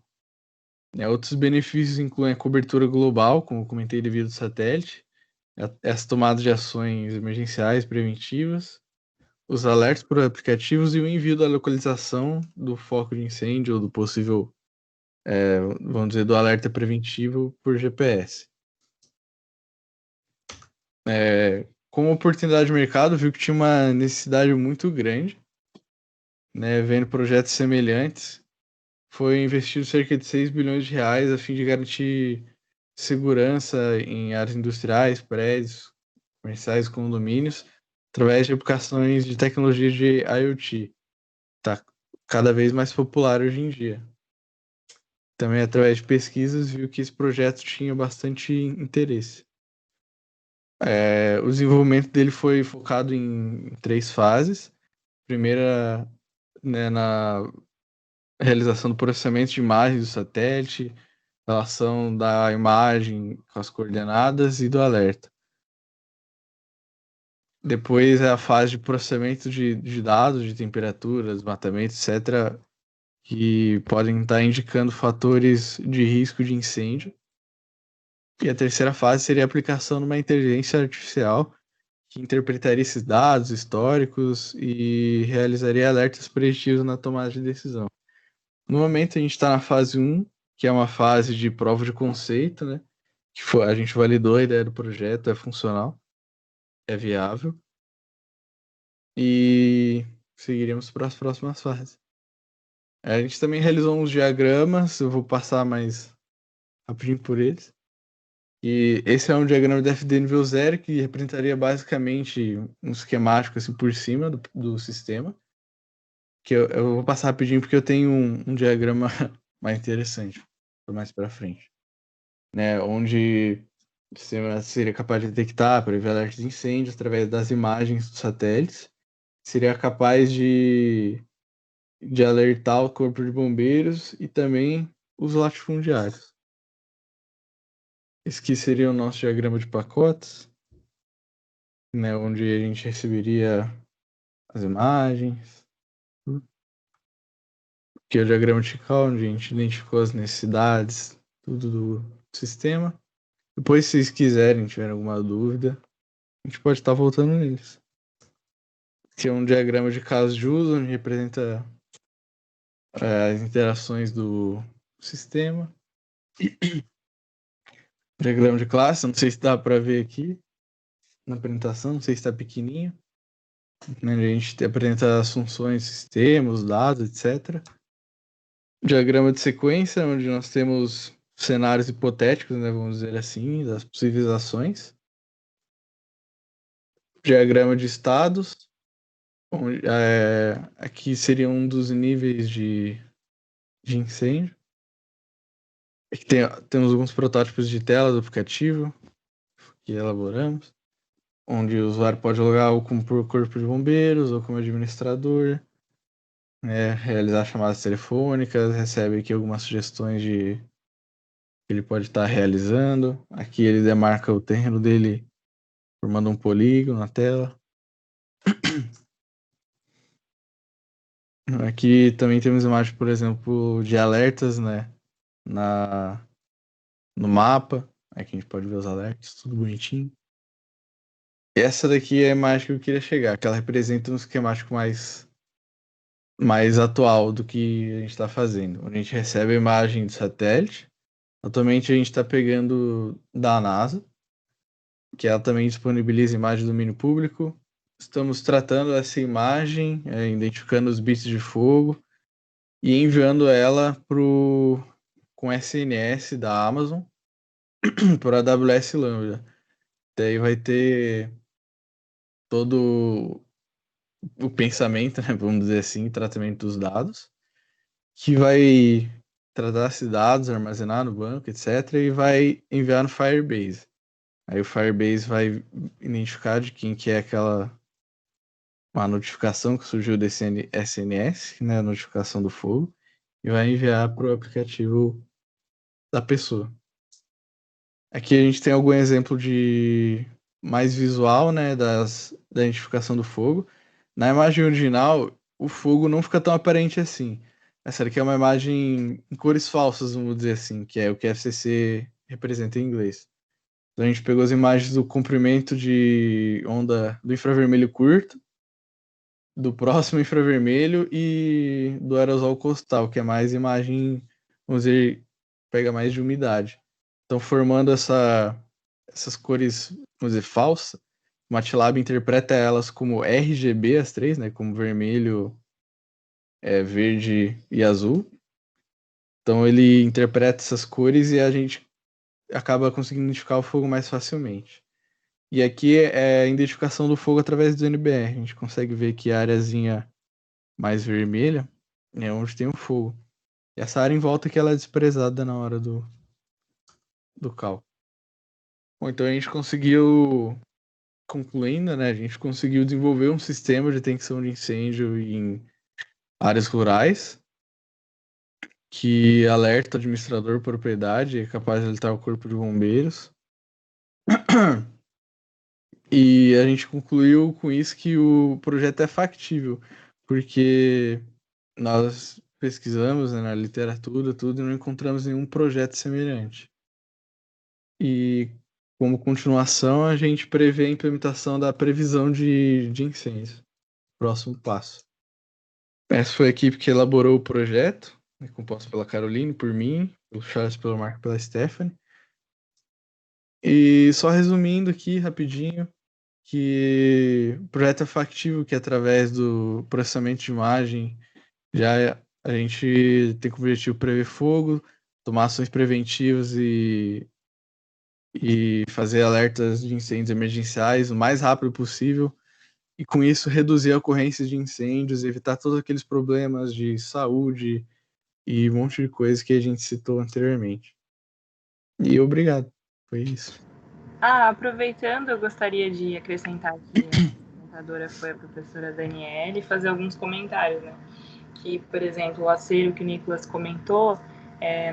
Outros benefícios incluem a cobertura global, como eu comentei, devido ao satélite, as tomadas de ações emergenciais preventivas, os alertas por aplicativos e o envio da localização do foco de incêndio ou do possível, vamos dizer, do alerta preventivo por GPS. Como oportunidade de mercado, viu que tinha uma necessidade muito grande, né, vendo projetos semelhantes, foi investido cerca de 6 bilhões de reais a fim de garantir segurança em áreas industriais, prédios, comerciais, condomínios, através de aplicações de tecnologia de IoT. Está cada vez mais popular hoje em dia. Também através de pesquisas viu que esse projeto tinha bastante interesse. O desenvolvimento dele foi focado em 3 fases. Primeira, né, na realização do processamento de imagens do satélite, relação da imagem com as coordenadas e do alerta. Depois é a fase de processamento de dados, de temperaturas, desmatamento, etc., que podem estar indicando fatores de risco de incêndio. E a terceira fase seria a aplicação de uma inteligência artificial que interpretaria esses dados históricos e realizaria alertas preditivos na tomada de decisão. No momento a gente está na fase 1, que é uma fase de prova de conceito, né? A gente validou a ideia do projeto, é funcional, é viável. E seguiremos para as próximas fases. A gente também realizou uns diagramas, eu vou passar mais rapidinho por eles. E esse é um diagrama de FD nível 0 que representaria basicamente um esquemático assim, por cima do sistema. Que eu vou passar rapidinho porque eu tenho um diagrama mais interessante, mais para frente. Né, onde o sistema seria capaz de detectar, prever alertas de incêndio através das imagens dos satélites. Seria capaz de alertar o corpo de bombeiros e também os latifundiários. Esse aqui seria o nosso diagrama de pacotes, né, onde a gente receberia as imagens. Aqui é o diagrama de Tikal, onde a gente identificou as necessidades, tudo do sistema. Depois, se vocês quiserem, tiverem alguma dúvida, a gente pode estar voltando neles. Que é um diagrama de casos de uso, onde representa as interações do sistema. Diagrama de classe, não sei se dá para ver aqui na apresentação, não sei se está pequenininho. A gente apresenta as funções, sistemas, dados, etc. Diagrama de sequência, onde nós temos cenários hipotéticos, né, vamos dizer assim, das possíveis ações. Diagrama de estados, onde, aqui seria um dos níveis de incêndio. Aqui temos alguns protótipos de tela do aplicativo que elaboramos, onde o usuário pode logar ou como corpo de bombeiros ou como administrador, né, realizar chamadas telefônicas, recebe aqui algumas sugestões de que ele pode estar realizando. Aqui ele demarca o terreno dele formando um polígono na tela. Aqui também temos imagens, por exemplo, de alertas, né, no mapa. Aqui a gente pode ver os alertas, tudo bonitinho. E essa daqui é a imagem que eu queria chegar, que ela representa um esquemático mais atual do que a gente está fazendo. A gente recebe a imagem do satélite. Atualmente a gente está pegando da NASA, que ela também disponibiliza imagem do domínio público. Estamos tratando essa imagem, identificando os bits de fogo e enviando ela com SNS da Amazon para a AWS Lambda. Daí vai ter todo o pensamento, né, vamos dizer assim, tratamento dos dados, que vai tratar esses dados, armazenar no banco, etc., e vai enviar no Firebase. Aí o Firebase vai identificar de quem que é uma notificação que surgiu desse SNS, né, a notificação do fogo, e vai enviar para o aplicativo da pessoa. Aqui a gente tem algum exemplo de mais visual, né, da identificação do fogo. Na imagem original, o fogo não fica tão aparente assim. Essa aqui é uma imagem em cores falsas, vamos dizer assim, que é o que FCC representa em inglês. Então a gente pegou as imagens do comprimento de onda do infravermelho curto, do próximo infravermelho e do aerosol costal, que é mais imagem, vamos dizer, pega mais de umidade. Então, formando essas cores, vamos dizer, falsas, o MATLAB interpreta elas como RGB, as três, né, como vermelho, verde e azul. Então, ele interpreta essas cores e a gente acaba conseguindo identificar o fogo mais facilmente. E aqui é a identificação do fogo através do NBR. A gente consegue ver que a areazinha mais vermelha é onde tem o fogo. E essa área em volta que ela é desprezada na hora do cálculo. Bom, então a gente conseguiu, concluindo, né? A gente conseguiu desenvolver um sistema de detecção de incêndio em áreas rurais que alerta o administrador propriedade, é capaz de alertar o corpo de bombeiros. E a gente concluiu com isso que o projeto é factível, porque nós pesquisamos, né, na literatura, tudo, e não encontramos nenhum projeto semelhante. E como continuação, a gente prevê a implementação da previsão de incêndios. Próximo passo. Essa foi a equipe que elaborou o projeto, né, composta pela Caroline, por mim, pelo Charles, pelo Marco e pela Stephanie. E só resumindo aqui rapidinho, que o projeto é factível, que através do processamento de imagem já a gente tem como objetivo prever fogo, tomar ações preventivas e fazer alertas de incêndios emergenciais o mais rápido possível, e com isso reduzir a ocorrência de incêndios, evitar todos aqueles problemas de saúde e um monte de coisas que a gente citou anteriormente. E obrigado. Foi isso. Aproveitando, eu gostaria de acrescentar que a apresentadora foi a professora Daniele e fazer alguns comentários, né? Que, por exemplo, o acero que o Nicolas comentou,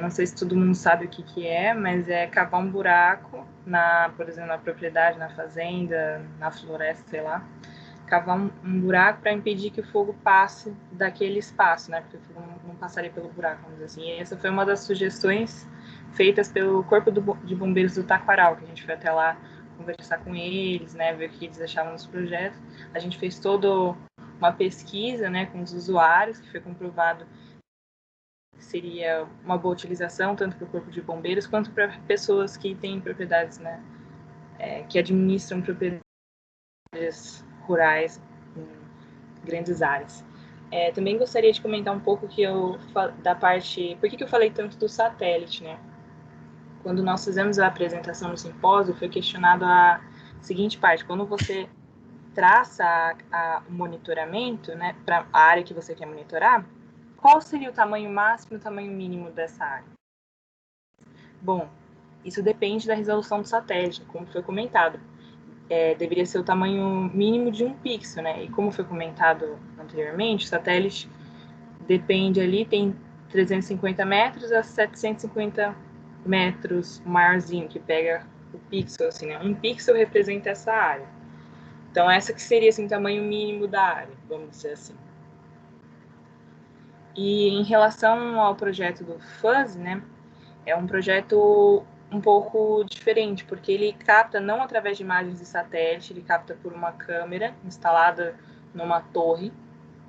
não sei se todo mundo sabe o que é, mas é cavar um buraco, por exemplo, na propriedade, na fazenda, na floresta, sei lá, cavar um buraco para impedir que o fogo passe daquele espaço, né? Porque o fogo não passaria pelo buraco, vamos dizer assim. E essa foi uma das sugestões feitas pelo Corpo de Bombeiros do Taquaral, que a gente foi até lá conversar com eles, né, ver o que eles achavam dos projetos. A gente fez toda uma pesquisa, né, com os usuários, que foi comprovado que seria uma boa utilização, tanto para o Corpo de Bombeiros, quanto para pessoas que têm propriedades, né, que administram propriedades rurais em grandes áreas. Também gostaria de comentar um pouco da parte... Por que eu falei tanto do satélite, né? Quando nós fizemos a apresentação no simpósio, foi questionado a seguinte parte: quando você traça o monitoramento, né, para a área que você quer monitorar, qual seria o tamanho máximo e o tamanho mínimo dessa área? Bom, isso depende da resolução do satélite, como foi comentado. Deveria ser o tamanho mínimo de 1 pixel, né? E como foi comentado anteriormente, o satélite depende ali, tem 350 metros a 750 metros, o maiorzinho, que pega o pixel, assim, né? 1 pixel representa essa área. Então, essa que seria, assim, o tamanho mínimo da área, vamos dizer assim. E em relação ao projeto do Fuzzy, né? É um projeto um pouco diferente, porque ele capta não através de imagens de satélite, ele capta por uma câmera instalada numa torre.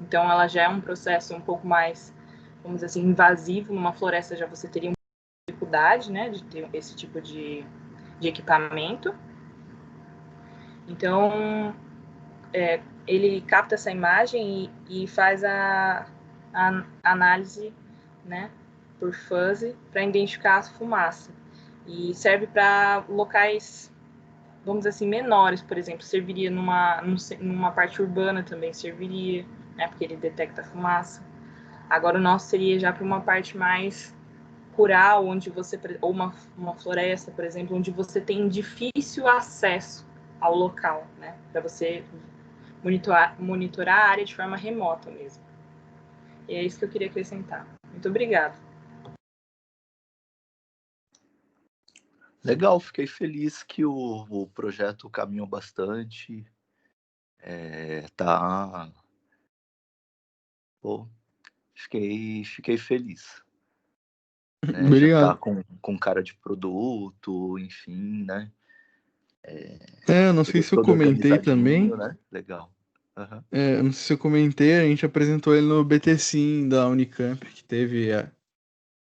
Então, ela já é um processo um pouco mais, vamos dizer assim, invasivo. Numa floresta já você teria uma dificuldade, né, de ter esse tipo de equipamento. Então, ele capta essa imagem e faz a análise, né, por fuzzy, para identificar a fumaça. E serve para locais, vamos dizer assim, menores, por exemplo, serviria numa parte urbana também, serviria, né, porque ele detecta a fumaça. Agora o nosso seria já para uma parte mais rural, ou uma floresta, por exemplo, onde você tem difícil acesso ao local, né, para você monitorar a área de forma remota mesmo. E é isso que eu queria acrescentar. Muito obrigada. Legal, fiquei feliz que o projeto caminhou bastante. Pô, fiquei feliz. Né? Já tá Obrigado. com cara de produto, enfim, né? Eu não sei se eu Todo comentei também. organizadinho, né? Legal. Uhum. Eu não sei se eu comentei, a gente apresentou ele no BTSim da Unicamp, que teve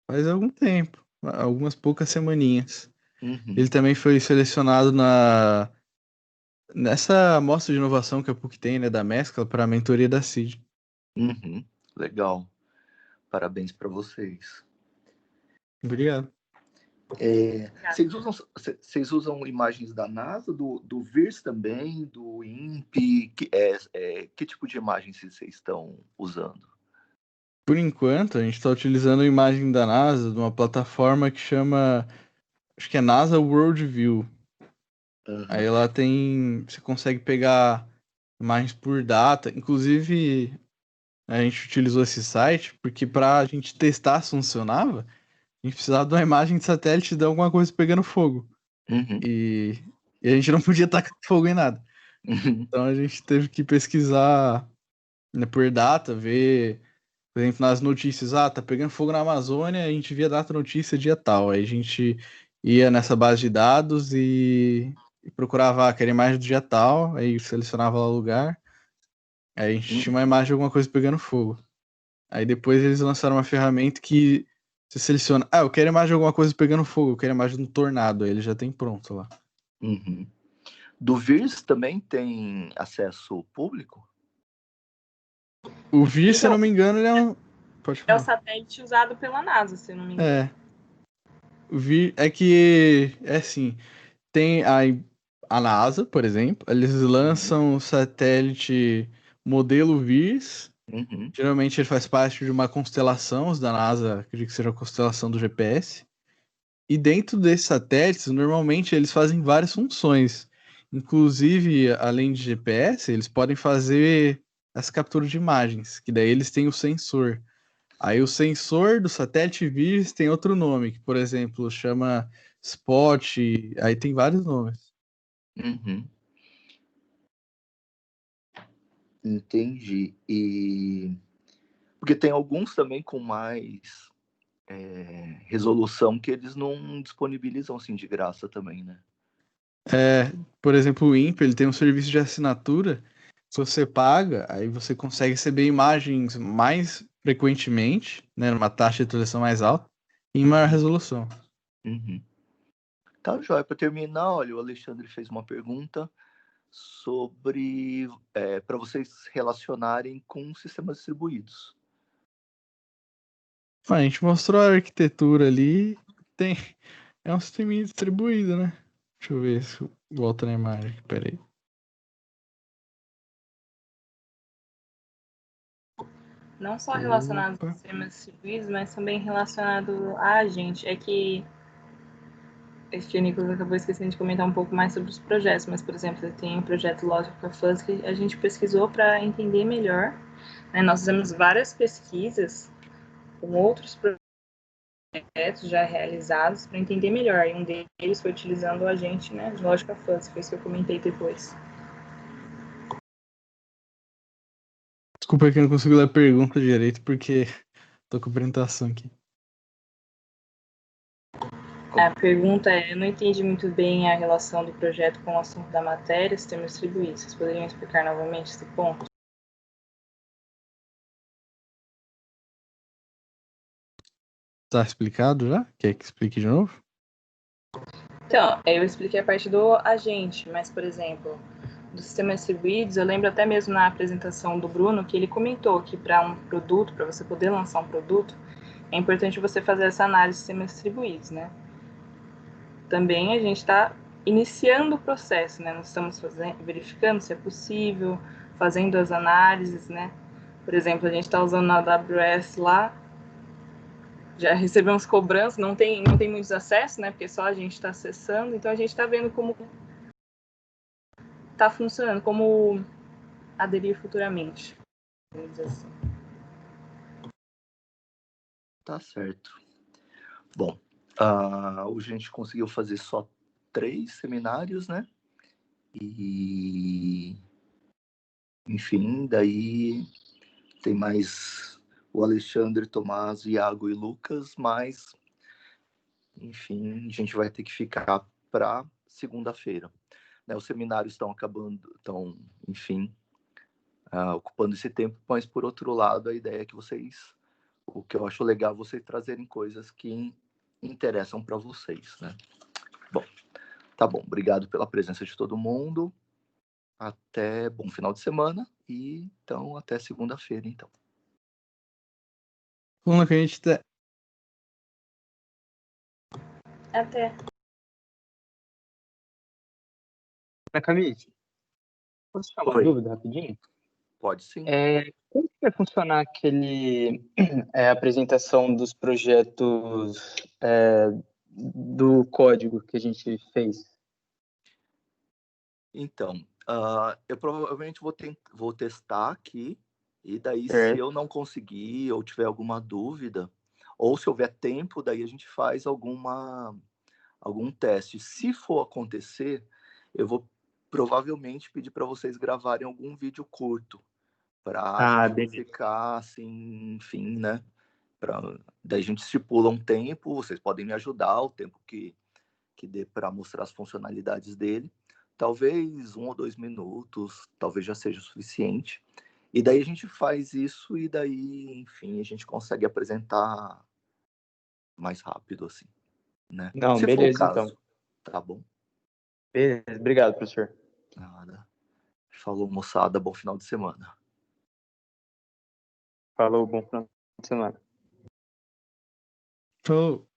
faz algum tempo, algumas poucas semaninhas. Uhum. Ele também foi selecionado nessa mostra de inovação que a PUC tem, né, da Mescla, para a mentoria da CID. Uhum. Legal. Parabéns para vocês. Obrigado. Vocês usam imagens da NASA, do VIRS também, do INPE? Que tipo de imagens vocês estão usando? Por enquanto, a gente está utilizando a imagem da NASA de uma plataforma que chama, acho que é NASA Worldview. Uhum. Aí lá você consegue pegar imagens por data. Inclusive, a gente utilizou esse site porque para a gente testar se funcionava, a gente precisava de uma imagem de satélite de alguma coisa pegando fogo. Uhum. E a gente não podia tacar fogo em nada. Uhum. Então a gente teve que pesquisar, né, por data, ver, por exemplo, nas notícias, tá pegando fogo na Amazônia, a gente via data notícia dia tal. Aí a gente ia nessa base de dados e procurava aquela imagem do dia tal, aí selecionava lá o lugar, aí a gente tinha uma imagem de alguma coisa pegando fogo. Aí depois eles lançaram uma ferramenta que você seleciona, eu quero imagem de alguma coisa pegando fogo, eu quero imagem de um tornado, aí ele já tem pronto lá. Uhum. Do VIRS também tem acesso público? O VIR, se eu não Então, me engano, ele é Pode é o falar. satélite usado pela NASA, se eu não me engano. O VIR é que, assim, tem a NASA, por exemplo, eles lançam o satélite modelo VIRS. Uhum. Geralmente ele faz parte de uma constelação, os da NASA, acredito que seja a constelação do GPS. E dentro desses satélites, normalmente eles fazem várias funções. Inclusive, além de GPS, eles podem fazer essa captura de imagens, que daí eles têm o sensor. Aí o sensor do satélite VIRS tem outro nome, que, por exemplo, chama Spot, aí tem vários nomes. Uhum. Entendi. Porque tem alguns também com mais resolução que eles não disponibilizam assim de graça também, né? Por exemplo, o INPE, ele tem um serviço de assinatura. Se você paga, aí você consegue receber imagens mais frequentemente, né, numa taxa de atualização mais alta, e em maior resolução. Uhum. Tá, joia. Para terminar, olha, o Alexandre fez uma pergunta sobre para vocês relacionarem com sistemas distribuídos. A gente mostrou a arquitetura ali, é um sistema distribuído, né? Deixa eu ver se volta na imagem. Peraí. Não só relacionado Opa. aos sistemas distribuídos, mas também relacionado a gente. É que este Nicolas acabou esquecendo de comentar um pouco mais sobre os projetos, mas, por exemplo, tem um projeto Logic for Fuzz que a gente pesquisou para entender melhor. Né? Nós fizemos várias pesquisas com outros projetos já realizados para entender melhor, e um deles foi utilizando o agente, né, de Logic for Fuzz, foi isso que eu comentei depois. Desculpa que eu não consigo ler a pergunta direito, porque tô com a apresentação aqui. A pergunta é, eu não entendi muito bem a relação do projeto com o assunto da matéria, sistema distribuído. Vocês poderiam explicar novamente esse ponto? Tá explicado já? Quer que explique de novo? Então, eu expliquei a parte do agente, mas, por exemplo, dos sistemas distribuídos, eu lembro até mesmo na apresentação do Bruno que ele comentou que para um produto, para você poder lançar um produto, é importante você fazer essa análise de sistemas distribuídos, né? Também a gente está iniciando o processo, né? Nós estamos verificando se é possível, fazendo as análises, né? Por exemplo, a gente está usando na AWS lá, já recebemos cobranças, não tem muitos acessos, né? Porque só a gente está acessando, então a gente está vendo como está funcionando, como aderir futuramente, vamos dizer assim. Tá certo. Bom, hoje a gente conseguiu fazer só 3 seminários, né? E, enfim, daí tem mais o Alexandre, Tomás, Iago e Lucas, mas, enfim, a gente vai ter que ficar para segunda-feira. Né? Os seminários estão acabando, estão, enfim, ocupando esse tempo, mas, por outro lado, a ideia é que o que eu acho legal é vocês trazerem coisas que interessam para vocês, né? Bom, tá bom. Obrigado pela presença de todo mundo. Até bom final de semana e então até segunda-feira, então. Como que a gente tá... Até. Camille, posso tirar uma Oi, dúvida rapidinho? pode sim. Como que vai funcionar a apresentação dos projetos do código que a gente fez? Então, eu provavelmente vou testar aqui, e daí se Certo. eu não conseguir ou tiver alguma dúvida, ou se houver tempo, daí a gente faz algum teste. Se for acontecer, eu vou provavelmente pedir para vocês gravarem algum vídeo curto, para a gente não Beleza. ficar assim, enfim, né? Daí a gente estipula um tempo, vocês podem me ajudar, o tempo que dê para mostrar as funcionalidades dele. Talvez 1 ou 2 minutos, talvez já seja o suficiente. E daí a gente faz isso e daí, enfim, a gente consegue apresentar mais rápido, assim, né? Não, Se for o beleza, então. caso, tá bom? Beleza, obrigado, professor. Nada. Falou, moçada, bom final de semana. Falou, bom final de semana. Tô...